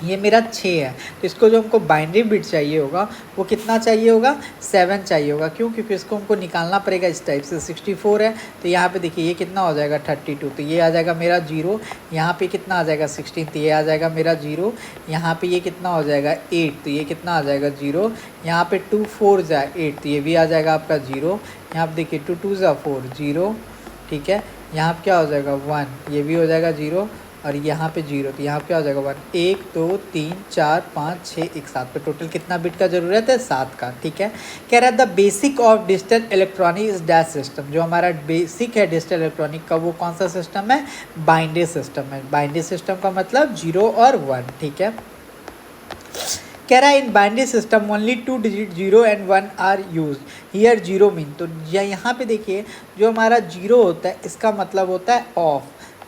ये मेरा 6 है। तो इसको जो हमको बाइनरी बिट चाहिए होगा वो कितना चाहिए होगा, 7 चाहिए होगा। क्यों, क्योंकि इसको हमको निकालना पड़ेगा इस टाइप से। 64 है तो यहाँ पे देखिए ये कितना हो जाएगा 32, तो ये आ जाएगा मेरा 0। यहाँ पे कितना आ जाएगा 16, तो ये आ जाएगा मेरा 0। यहाँ पे ये कितना हो जाएगा 8, तो ये कितना आ जाएगा 0। यहाँ पे 2 4 जा 8, तो ये भी आ जाएगा आपका 0। यहाँ पे देखिए 2 2 जा 4 0, ठीक है। यहाँ पे क्या हो जाएगा 1, ये भी हो जाएगा 0। और यहाँ पे 0, तो यहाँ पे क्या हो जाएगा 1, 1 2 3 4 5 6 1 7 पे टोटल कितना बिट का ज़रूरत है 7 का। ठीक है, कह रहा है the basic of digital electronic is dash system. जो हमारा बेसिक है डिजिटल इलेक्ट्रॉनिक का वो कौन सा सिस्टम है, बाइनरी सिस्टम है। बाइनरी सिस्टम का मतलब 0 और 1। ठीक है, कह रहा है in binary system only 2 digit 0 and 1 are use here. 0 mean, तो यहाँ पे देखिए जो हमारा 0 होता है इसका मतलब होता है ऑफ,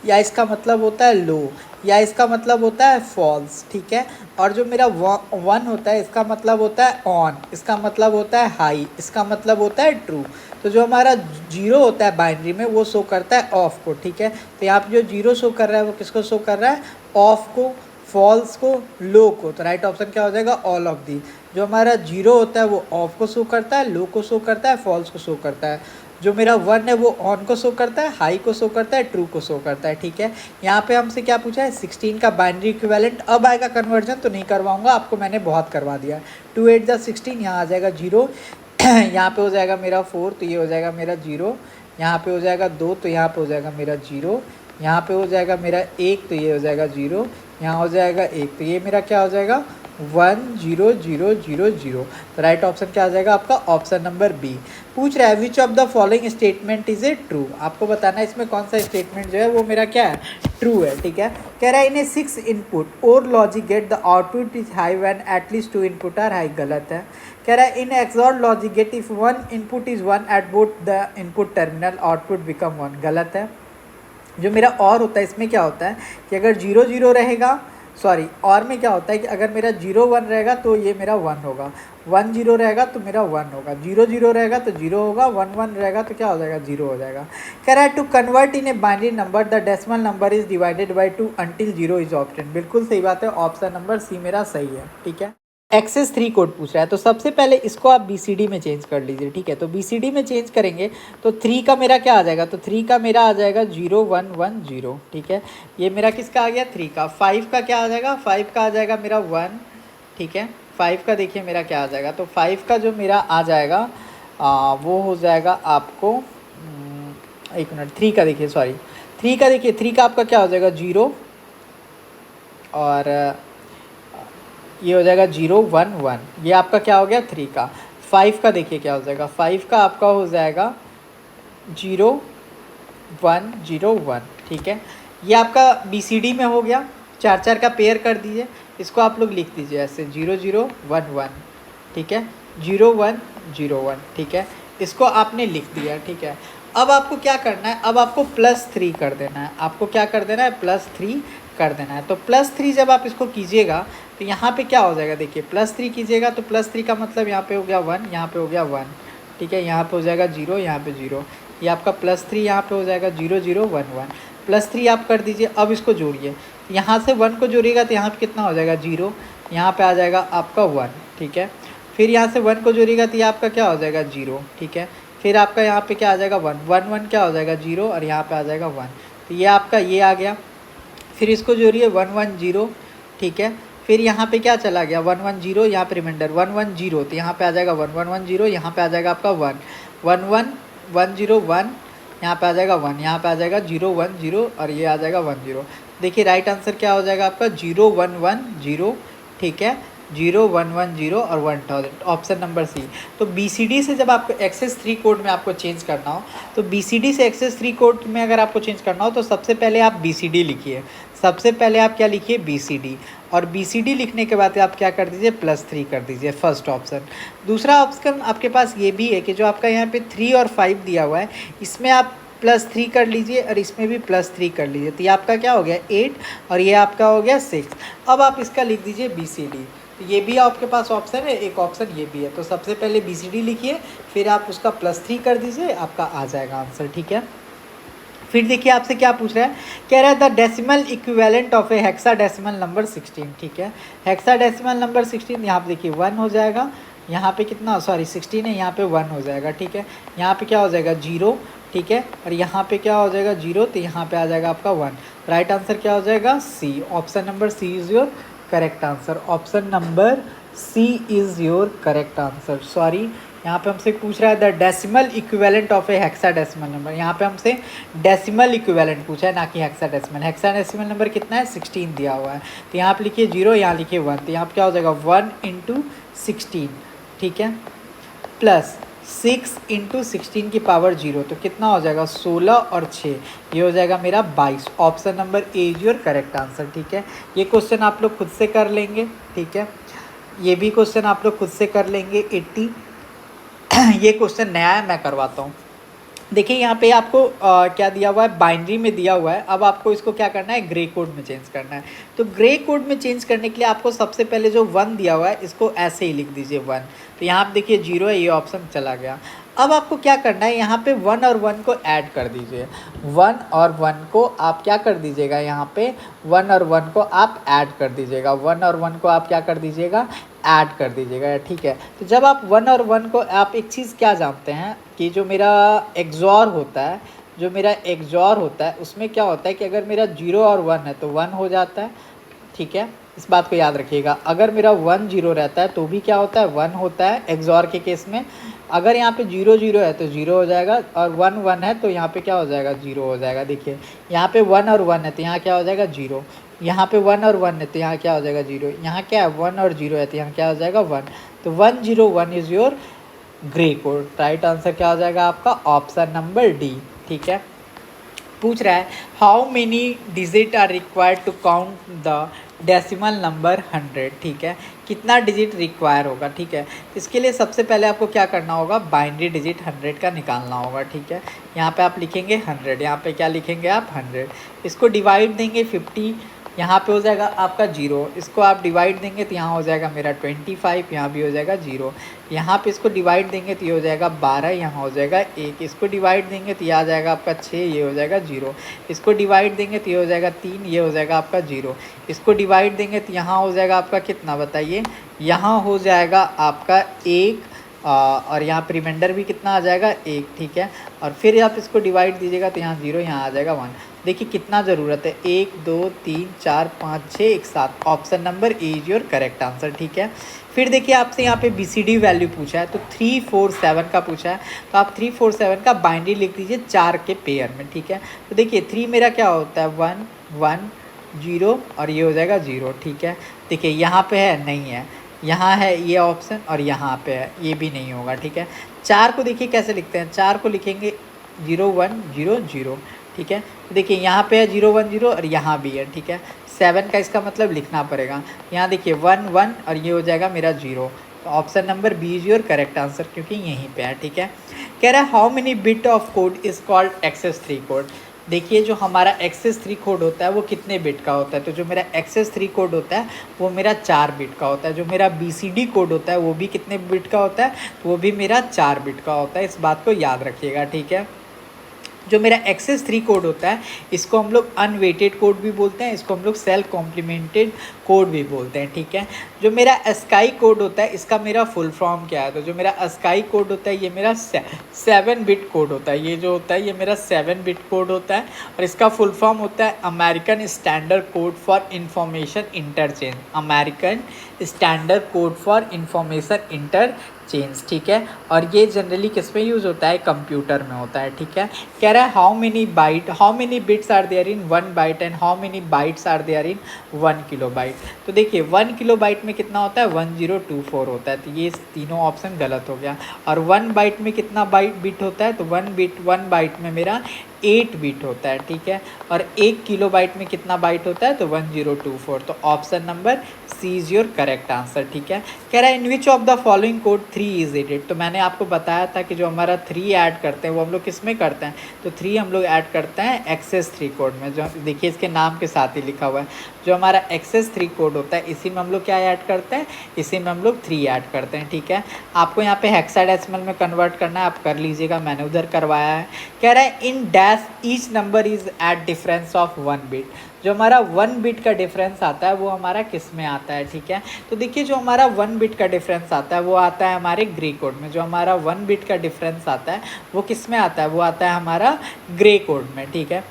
या इसका मतलब होता है लो, या इसका मतलब होता है फॉल्स। ठीक है, और जो मेरा 1 होता है इसका मतलब होता है ऑन, इसका मतलब होता है हाई, इसका मतलब होता है ट्रू। तो जो हमारा 0 होता है बाइनरी में वो शो करता है ऑफ को। ठीक है, तो यहाँ पे जो 0 शो कर रहा है वो किसको शो कर रहा है, ऑफ को, फॉल्स को, लो को। तो राइट ऑप्शन क्या हो जाएगा, ऑल ऑफ दी। जो हमारा 0 होता है वो ऑफ को शो करता है, लो को शो करता है, फॉल्स को शो करता है। जो मेरा 1 है वो ऑन को शो करता है, हाई को शो करता है, ट्रू को शो करता है। ठीक है, यहाँ पे हमसे क्या पूछा है 16 का बाइनरी इक्विवेलेंट। अब आएगा कन्वर्जन तो नहीं करवाऊंगा आपको, मैंने बहुत करवा दिया। 2 8 जा 16, यहाँ आ जाएगा 0, यहाँ पे हो जाएगा मेरा 4, तो ये हो जाएगा मेरा 0, यहाँ पे हो जाएगा 2, तो यहाँ पे हो जाएगा मेरा 0, यहाँ पे हो जाएगा मेरा 1, तो ये हो जाएगा 0, यहाँ हो जाएगा 1, तो ये मेरा क्या हो जाएगा 1 0 0 0 0। तो राइट ऑप्शन क्या आ जाएगा आपका, ऑप्शन नंबर बी। पूछ रहा है which of the following statement is a true. आपको बताना है इसमें कौन सा स्टेटमेंट जो है वो मेरा क्या है, ट्रू है। ठीक है, कह रहा है in a 6 input OR logic gate the output is high when at least 2 input are high. गलत है। कह रहा है in XOR logic gate if 1 input is 1 at both the input terminal output become 1। गलत है। जो मेरा और होता है इसमें क्या होता है कि अगर 0 0 रहेगा, सॉरी, और में क्या होता है कि अगर मेरा 0 1 रहेगा तो ये मेरा 1 होगा, 1 0 रहेगा तो मेरा 1 होगा, 0 0 रहेगा तो 0 होगा, 1 1 रहेगा तो क्या हो जाएगा 0 हो जाएगा। कह रहा है to convert in a binary number the decimal number is divided by 2 until 0 is obtain. बिल्कुल सही बात है, ऑप्शन नंबर सी मेरा सही है। ठीक है, एक्सेस 3 कोड पूछ रहा है, तो सबसे पहले इसको आप BCD में चेंज कर लीजिए। ठीक है, तो BCD में चेंज करेंगे तो 3 का मेरा क्या आ जाएगा, तो 3 का मेरा आ जाएगा 0 1 1 0। ठीक है, ये मेरा किसका आ गया 3 का। 5 का क्या आ जाएगा, 5 का आ जाएगा मेरा 1। ठीक है, 5 का देखिए मेरा क्या आ जाएगा, तो 5 का जो मेरा आ जाएगा वो हो जाएगा आपको, एक मिनट, 3 का देखिए, सॉरी 3 का देखिए, 3 का आपका क्या हो जाएगा 0, और ये हो जाएगा 0 1 1। ये आपका क्या हो गया 3 का। 5 का देखिए क्या हो जाएगा, 5 का आपका हो जाएगा 0 1 0 1। ठीक है, ये आपका BCD में हो गया। 4 4 का पेयर कर दीजिए, इसको आप लोग लिख दीजिए ऐसे 0 0 1 1। ठीक है, 0 1 0 1। ठीक है, इसको आपने लिख दिया। ठीक है, अब आपको क्या करना है, अब आपको +3 कर देना है। आपको क्या कर देना है, +3 कर देना है। तो +3 जब आप इसको कीजिएगा तो यहाँ पे क्या हो जाएगा, देखिए +3 कीजिएगा तो +3 का मतलब यहाँ पे हो गया 1, यहाँ पे हो गया 1। ठीक है, यहाँ पे हो जाएगा 0, यहाँ पे 0, ये आपका +3 यहाँ पे हो जाएगा 0 0 1 1। +3 आप कर दीजिए। अब इसको जोड़िए, यहाँ से 1 को जोड़िएगा तो यहाँ पे कितना हो जाएगा 0, यहाँ पे आ जाएगा आपका 1। ठीक है, फिर यहाँ से 1 को जोड़िएगा तो ये आपका क्या हो जाएगा 0। ठीक है, फिर आपका यहाँ पे क्या आ जाएगा 1 1 1 क्या हो जाएगा 0, और यहाँ पे आ जाएगा 1। तो ये आपका ये आ गया। फिर इसको जोड़िए 1 1 0। ठीक है, फिर यहाँ पे क्या चला गया 1 1 0, यहाँ पे रिमाइंडर 1 1 0, तो यहाँ पे आ जाएगा 1 1 1 0, यहाँ पे आ जाएगा आपका 1 1 1 1 0 1, यहाँ पे आ जाएगा 1, यहाँ पे आ जाएगा 0 1 0, और ये आ जाएगा 1 0। देखिए राइट आंसर क्या हो जाएगा आपका 0 1 1 0। ठीक है, 0 1 1 0 और 1000, ऑप्शन नंबर सी। तो BCD से जब आपको एक्सेस 3 कोड में आपको चेंज करना हो, तो BCD से एक्सेस 3 कोड में अगर आपको चेंज करना हो तो सबसे पहले आप BCD लिखिए। सबसे पहले आप क्या लिखिए BCD, और BCD लिखने के बाद आप क्या कर दीजिए +3 कर दीजिए, फर्स्ट ऑप्शन। दूसरा ऑप्शन आपके पास ये भी है कि जो आपका यहाँ पे 3 और 5 दिया हुआ है इसमें आप +3 कर लीजिए, और इसमें भी +3 कर लीजिए, तो ये आपका क्या हो गया 8, और ये आपका हो गया 6। अब आप इसका लिख दीजिए BCD। तो ये भी आपके पास ऑप्शन है, एक ऑप्शन ये भी है। तो सबसे पहले BCD लिखिए, फिर आप उसका +3 कर दीजिए, आपका आ जाएगा आंसर। ठीक है, फिर देखिए आपसे क्या पूछ रहा है, कह रहा है the decimal equivalent of a hexadecimal number 16। ठीक है, हेक्साडेसिमल नंबर 16, यहाँ पे देखिए 1 हो जाएगा, यहाँ पे कितना, सॉरी 16 है, यहाँ पे 1 हो जाएगा। ठीक है, यहाँ पे क्या हो जाएगा 0। ठीक है, और यहाँ पे क्या हो जाएगा 0, तो यहाँ पे आ जाएगा आपका 1। राइट आंसर क्या हो जाएगा C, option number C is your correct answer. Option number C is your correct answer. Sorry, यहाँ पे हमसे पूछ रहा है the decimal equivalent of a hexadecimal number. यहाँ पे हमसे डेसिमल इक्विवेलेंट पूछा है, ना कि हेक्साडेसिमल। हेक्साडेसिमल नंबर कितना है, 16 दिया हुआ है। तो यहाँ पे लिखिए 0, यहाँ लिखिए 1। तो यहाँ पे क्या हो जाएगा 1 × 16, ठीक है, प्लस 6 × 16 की पावर 0, तो कितना हो जाएगा 16 और 6, ये हो जाएगा मेरा 22। Option number A is your correct answer, ठीक है। ये क्वेश्चन आप लोग खुद से कर लेंगे, ठीक है। ये भी क्वेश्चन आप लोग खुद से कर लेंगे 80। ये क्वेश्चन नया है, मैं करवाता हूँ। देखिए यहाँ पे आपको क्या दिया हुआ है, बाइनरी में दिया हुआ है। अब आपको इसको क्या करना है, ग्रे कोड में चेंज करना है। तो ग्रे कोड में चेंज करने के लिए आपको सबसे पहले जो 1 दिया हुआ है इसको ऐसे ही लिख दीजिए 1। तो यहाँ आप देखिए 0 है, ये ऑप्शन चला गया। अब आपको क्या करना है, यहाँ पे 1 और 1 को ऐड कर दीजिए। 1 और 1 को आप क्या कर दीजिएगा, यहाँ पे 1 और 1 को आप ऐड कर दीजिएगा। 1 और 1 को आप क्या कर दीजिएगा, ऐड कर दीजिएगा, ठीक है। तो जब आप 1 और 1 को, आप एक चीज़ क्या जानते हैं कि जो मेरा एक्सॉर होता है, जो मेरा एक्सॉर होता है उसमें क्या होता है कि अगर मेरा 0 और 1 है तो 1 हो जाता है, ठीक है। इस बात को याद रखिएगा। अगर मेरा 1 0 रहता है तो भी क्या होता है, 1 होता है एक्सॉर के केस में। अगर यहाँ पे 0 0 है तो 0 हो जाएगा, और 1 1 है तो यहाँ पे क्या हो जाएगा, 0 हो जाएगा। देखिए यहाँ पे 1 और 1 है तो यहाँ क्या हो जाएगा 0, यहाँ पे 1 और 1 है तो यहाँ क्या हो जाएगा 0, यहाँ क्या है 1 और 0 है तो यहाँ क्या हो जाएगा 1। तो 1 0 1 is your grey code. Right answer क्या हो जाएगा आपका, ऑप्शन नंबर डी, ठीक है। पूछ रहा है how many digit are required to count the decimal number 100, ठीक है। कितना डिजिट रिक्वायर होगा, ठीक है। इसके लिए सबसे पहले आपको क्या करना होगा, बाइनरी डिजिट 100 का निकालना होगा, ठीक है। यहाँ पे आप लिखेंगे 100, यहाँ पे क्या लिखेंगे आप 100। इसको डिवाइड देंगे 50, यहाँ पे हो जाएगा आपका 0। इसको आप डिवाइड देंगे तो यहाँ हो जाएगा मेरा 25, यहाँ भी हो जाएगा 0। यहाँ पे इसको डिवाइड देंगे तो ये हो जाएगा 12, यहाँ हो जाएगा 1। इसको डिवाइड देंगे तो ये आ जाएगा आपका 6, ये हो जाएगा 0। इसको डिवाइड देंगे तो ये हो जाएगा 3, ये हो जाएगा आपका 0। इसको डिवाइड देंगे तो यहाँ हो जाएगा आपका कितना बताइए, यहाँ हो जाएगा आपका 1, और यहाँ पे रिमाइंडर भी कितना आ जाएगा 1, ठीक है। और फिर आप इसको डिवाइड दीजिएगा तो यहाँ 0, यहाँ आ जाएगा 1। देखिए कितना ज़रूरत है, 1 2 3 4 5 6 1 7। Option number A is your correct answer, ठीक है। फिर देखिए आपसे यहाँ पे BCD वैल्यू पूछा है, तो 3 4 7 का पूछा है। तो आप 3 4 7 का बाइनरी लिख दीजिए 4 के पेयर में, ठीक है। तो देखिए 3 मेरा क्या होता है 1 1 0, और ये हो जाएगा 0, ठीक है। देखिए यहाँ पे है, नहीं है, यहाँ है ये ऑप्शन, और यहाँ पे है, ये भी नहीं होगा, ठीक है। 4 को देखिए कैसे लिखते हैं, 4 को लिखेंगे 0 1 0 0, ठीक है। तो देखिए यहाँ पे है 0 1 0, और यहाँ भी है, ठीक है। 7 का इसका मतलब लिखना पड़ेगा। यहाँ देखिए 1 1, और ये हो जाएगा मेरा 0। तो option number B is your correct answer, क्योंकि यहीं पे है, ठीक है। कह रहा है how many bit of code is called excess 3 code. देखिए जो हमारा एक्सेस 3 कोड होता है वो कितने बिट का होता है, तो जो मेरा एक्सेस 3 कोड होता है वो मेरा 4 बिट का होता है। जो मेरा BCD कोड होता है वो भी कितने बिट का होता है, तो वो भी मेरा 4 बिट का होता है। इस बात को याद रखिएगा, ठीक है। जो मेरा एक्सेस 3 कोड होता है इसको हम लोग अनवेटेड कोड भी बोलते हैं, इसको हम लोग सेल्फ कॉम्प्लीमेंटेड कोड भी बोलते हैं, ठीक है। जो मेरा अस्काई कोड होता है इसका मेरा फुल फॉर्म क्या है, तो जो मेरा अस्काई कोड होता है ये मेरा 7 बिट कोड होता है। ये जो होता है ये मेरा 7 बिट कोड होता है, और इसका फुल फॉर्म होता है American standard code for information interchange. American standard code for information interchange, ठीक है। और ये जनरली किस में यूज़ होता है, कंप्यूटर में होता है, ठीक है। कह रहा है how many bits are there in 1 byte and how many bytes are there in 1 kilobyte. तो देखिए 1 किलोबाइट में कितना होता है 1024 होता है, तो ये तीनों ऑप्शन गलत हो गया। और 1 बाइट में कितना बिट होता है, तो 1 बाइट में मेरा 8 बिट होता है, ठीक है। और 1 किलोबाइट में कितना बाइट होता है, तो 1024। तो option number C is your correct answer, ठीक है। कह रहा है in which of the following code 3 is added. तो मैंने आपको बताया था कि जो हमारा 3 ऐड करते हैं वो हम लोग किस में करते हैं, तो 3 हम लोग ऐड करते हैं एक्सेस 3 कोड में। जो देखिए इसके नाम के साथ ही लिखा हुआ है, जो हमारा एक्सेस 3 कोड होता है इसी में हम लोग क्या ऐड करते हैं, इसी में हम लोग 3 ऐड करते हैं, ठीक है। आपको यहाँ पे हेक्साडेसिमल में कन्वर्ट करना है, आप कर लीजिएगा, मैंने उधर करवाया है। कह रहा है in dash each number is at difference of 1 bit. जो हमारा 1 बिट का डिफरेंस आता है वो हमारा किस में आता है, ठीक है। तो देखिए जो हमारा 1 बिट का डिफरेंस आता है वो आता है हमारे ग्रे कोड में। जो हमारा 1 बिट का डिफरेंस आता है वो किस में आता है, वो आता है हमारा ग्रे कोड में, ठीक है।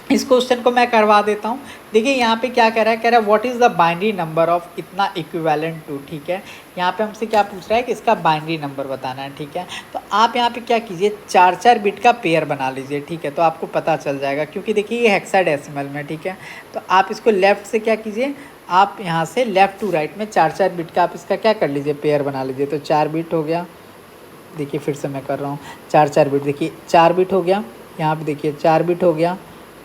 इस क्वेश्चन को मैं करवा देता हूँ। देखिए यहाँ पे क्या कह रहा है, कह रहा है what is the binary number of इतना इक्विवेलेंट टू, ठीक है। यहाँ पे हमसे क्या पूछ रहा है कि इसका बाइनरी नंबर बताना है, ठीक है। तो आप यहाँ पे क्या कीजिए, 4 बिट का पेयर बना लीजिए, ठीक है। तो आपको पता चल जाएगा, क्योंकि देखिए ये हेक्साडेसिमल में, ठीक है। तो आप इसको लेफ़्ट से क्या कीजिए, आप यहाँ से लेफ़्ट टू राइट में 4 बिट का आप इसका क्या कर लीजिए, पेयर बना लीजिए। तो 4 बिट हो गया, देखिए फिर से मैं कर रहा हूँ, 4 बिट, देखिए 4 बिट हो गया, यहाँ पे देखिए 4 बिट हो गया,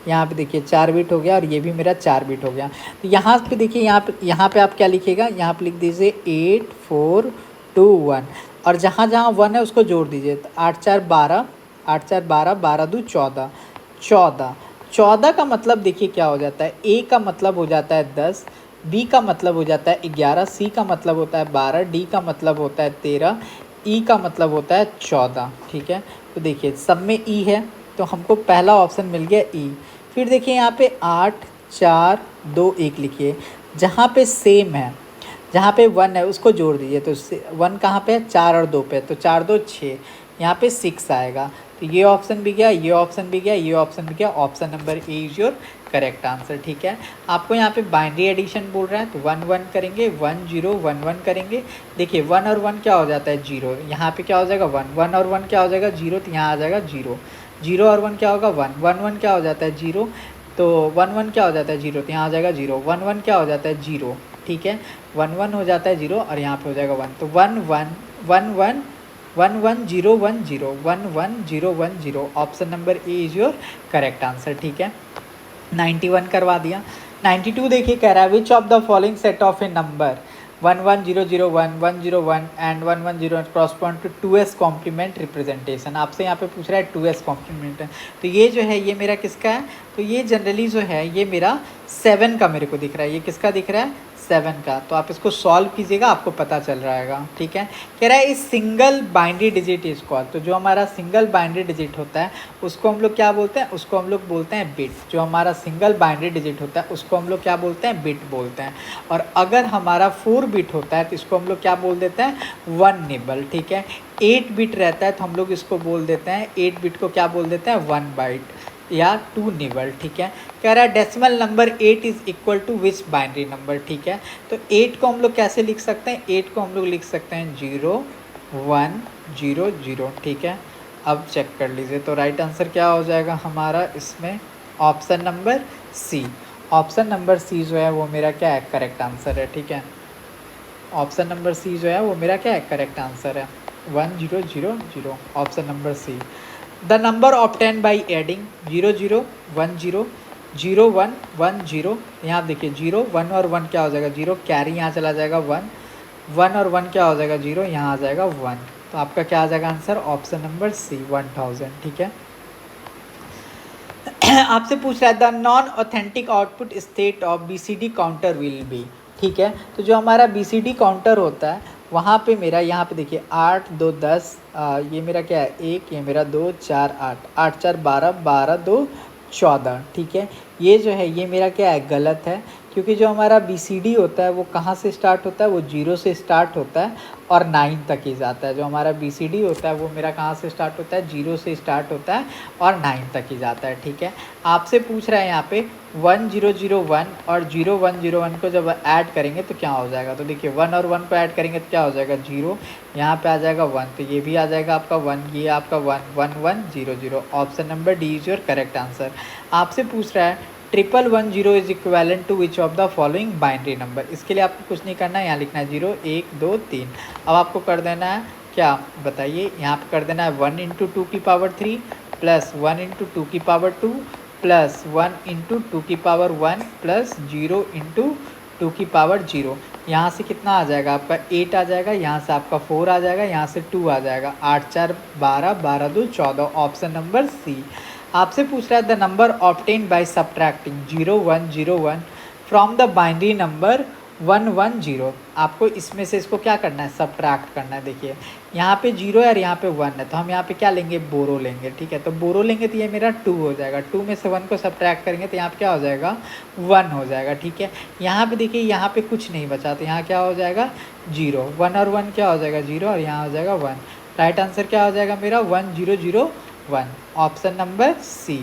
यहाँ पे देखिए 4 बिट हो गया, और ये भी मेरा 4 बिट हो गया। तो यहाँ पे देखिए, यहाँ पे आप क्या लिखिएगा, यहाँ पे लिख दीजिए 8 4 2 1, और जहाँ जहाँ 1 है उसको जोड़ दीजिए। तो 8 4 12, 8 4 12, 12 2 14, 14, 14 का मतलब देखिए क्या हो जाता है, ए का मतलब हो जाता है 10, बी का मतलब हो जाता है 11, सी का मतलब होता है 12, डी का मतलब होता है 13, ई का मतलब होता है 14, ठीक है। तो देखिए सब में ई है, तो हमको पहला ऑप्शन मिल गया ई। फिर देखिए यहाँ पे 8 4 2 1 लिखिए, जहाँ पे सेम है, जहाँ पे 1 है उसको जोड़ दीजिए। तो 1 कहाँ पे है, 4 और 2 पे, तो 4 2 6, यहाँ पे 6 आएगा। तो ये ऑप्शन भी गया, ये ऑप्शन भी गया, ये ऑप्शन भी गया। Option number A is your correct answer, ठीक है। आपको यहाँ पे बाइनरी एडिशन बोल रहा है, तो 1 1 करेंगे, 1 0 1 1 करेंगे। देखिए 1 और 1 क्या हो जाता है, 0, यहाँ पे क्या हो जाएगा 1, 1 और 1 क्या हो जाएगा 0, तो यहाँ आ जाएगा 0, 0 और 1 क्या होगा 1, 1 1 क्या हो जाता है 0, तो 1 1 क्या हो जाता है 0, तो यहाँ आ जाएगा 0, 1 1 क्या हो जाता है 0, ठीक है। 1 1 हो जाता है 0, और यहाँ पे हो जाएगा 1, तो 1 1 1 1 1 1 0 1 0 1 1 0 1 0। Option number A is your correct answer, ठीक है। 91 करवा दिया। 92 देखिए कह रहा है which of the following set of a number 1 1 0 0 1 1 0 1 and 1 1 0 correspond to 2s complement representation. आपसे यहाँ पे पूछ रहा है 2s कॉम्प्लीमेंट, तो ये जो है ये मेरा किसका है, तो ये जनरली जो है ये मेरा 7 का मेरे को दिख रहा है। ये किसका दिख रहा है, 7 का। तो आप इसको सॉल्व कीजिएगा, आपको पता चल रहेगा, ठीक है। कह रहा है इस single binary digit is called, तो जो हमारा सिंगल बाइनरी डिजिट होता है उसको हम लोग क्या बोलते हैं, उसको हम लोग बोलते हैं बिट। जो हमारा सिंगल बाइनरी डिजिट होता है उसको हम लोग क्या बोलते हैं, बिट बोलते हैं। और अगर हमारा 4 बिट होता है तो इसको हम लोग क्या बोल देते हैं, 1 निबल, ठीक है। 8 बिट रहता है तो हम लोग इसको बोल देते हैं, 8 बिट को क्या बोल देते हैं, 1 बाइट या 2 निबल, ठीक है। कह रहा है decimal number 8 is equal to which binary number, ठीक है। तो 8 को हम लोग कैसे लिख सकते हैं, 8 को हम लोग लिख सकते हैं 0 1 0 0, ठीक है। अब चेक कर लीजिए, तो राइट आंसर क्या हो जाएगा हमारा इसमें, option number C. Option number C जो है वो मेरा क्या है, करेक्ट आंसर है, ठीक है। ऑप्शन नंबर सी जो है वो मेरा क्या है, करेक्ट आंसर है, 1 0 0 0, option number C. The number obtain by adding 0 0 1 0 0 1 1 0, यहाँ देखिए 0 1 और 1 क्या हो जाएगा 0, कैरी यहाँ चला जाएगा 1, 1 और 1 क्या हो जाएगा 0, यहाँ आ जाएगा 1। तो आपका क्या आ जाएगा आंसर, ऑप्शन नंबर सी 1000, ठीक है। आपसे पूछ रहा है the non authentic output state of BCD counter will be, ठीक है। तो जो हमारा BCD काउंटर होता है वहाँ पे मेरा यहाँ पे देखिए 8 2 10, ये मेरा क्या है 1, ये मेरा 2 4 8, 8 4 12, 12 2 14, ठीक है। ये जो है ये मेरा क्या है, गलत है, क्योंकि जो हमारा BCD होता है वो कहाँ से स्टार्ट होता है, वो 0 से स्टार्ट होता है और 9 तक ही जाता है। जो हमारा BCD होता है वो मेरा कहाँ से स्टार्ट होता है, 0 से स्टार्ट होता है और 9 तक ही जाता है, ठीक है। आपसे पूछ रहा है यहाँ पे 1 0 0 1 और 0 1 0 1 को जब ऐड करेंगे तो क्या हो जाएगा, तो देखिए 1 और 1 को ऐड करेंगे तो क्या हो जाएगा 0, यहाँ पे आ जाएगा 1, तो ये भी आ जाएगा आपका 1, ये आपका 1 1 1 0 0। Option number D is your correct answer. आपसे पूछ रहा है 1 is equivalent to which of the following binary number. इसके लिए आपको कुछ नहीं करना है, यहाँ लिखना है 0 1 2 3। अब आपको कर देना है क्या बताइए, यहाँ पे कर देना है 1 इंटू 2 की पावर 3 प्लस 1 इंटू 2 की पावर 2 प्लस 1 इंटू 2 की पावर 1 प्लस 0 इंटू 2 की पावर 0। यहाँ से कितना आ जाएगा आपका 8 आ जाएगा, यहाँ से आपका 4 आ जाएगा, यहाँ से 2 आ जाएगा, 8 4 12, 12 2 14, ऑप्शन नंबर सी। आपसे पूछ रहा है the number obtain by subtracting 0 1 0 1 from the binary number 1 1 0। आपको इसमें से इसको क्या करना है, सब्ट्रैक्ट करना है। देखिए यहाँ पे 0 है और यहाँ पे 1 है, तो हम यहाँ पे क्या लेंगे, बोरो लेंगे, ठीक है। तो बोरो लेंगे तो ये मेरा 2 हो जाएगा, 2 में से 1 को सब्ट्रैक्ट करेंगे तो यहाँ पे क्या हो जाएगा 1 हो जाएगा, ठीक है। यहाँ पे देखिए यहाँ पे कुछ नहीं बचा, तो यहाँ क्या हो जाएगा 0, 1 और 1 क्या हो जाएगा 0 और यहाँ हो जाएगा 1। राइट आंसर क्या हो जाएगा मेरा 1 0 0 1, option number C.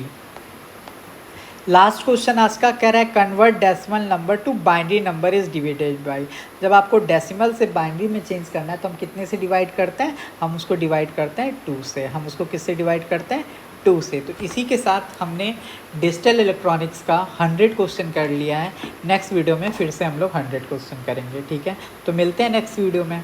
Last question आज का कह रहा है convert decimal number to binary number is divided by. जब आपको डेसिमल से बाइनरी में चेंज करना है तो हम कितने से डिवाइड करते हैं, हम उसको डिवाइड करते हैं 2 से। हम उसको किससे डिवाइड करते हैं, 2 से। तो इसी के साथ हमने डिजिटल इलेक्ट्रॉनिक्स का 100 क्वेश्चन कर लिया है। नेक्स्ट वीडियो में फिर से हम लोग 100 क्वेश्चन करेंगे, ठीक है। तो मिलते हैं नेक्स्ट वीडियो में।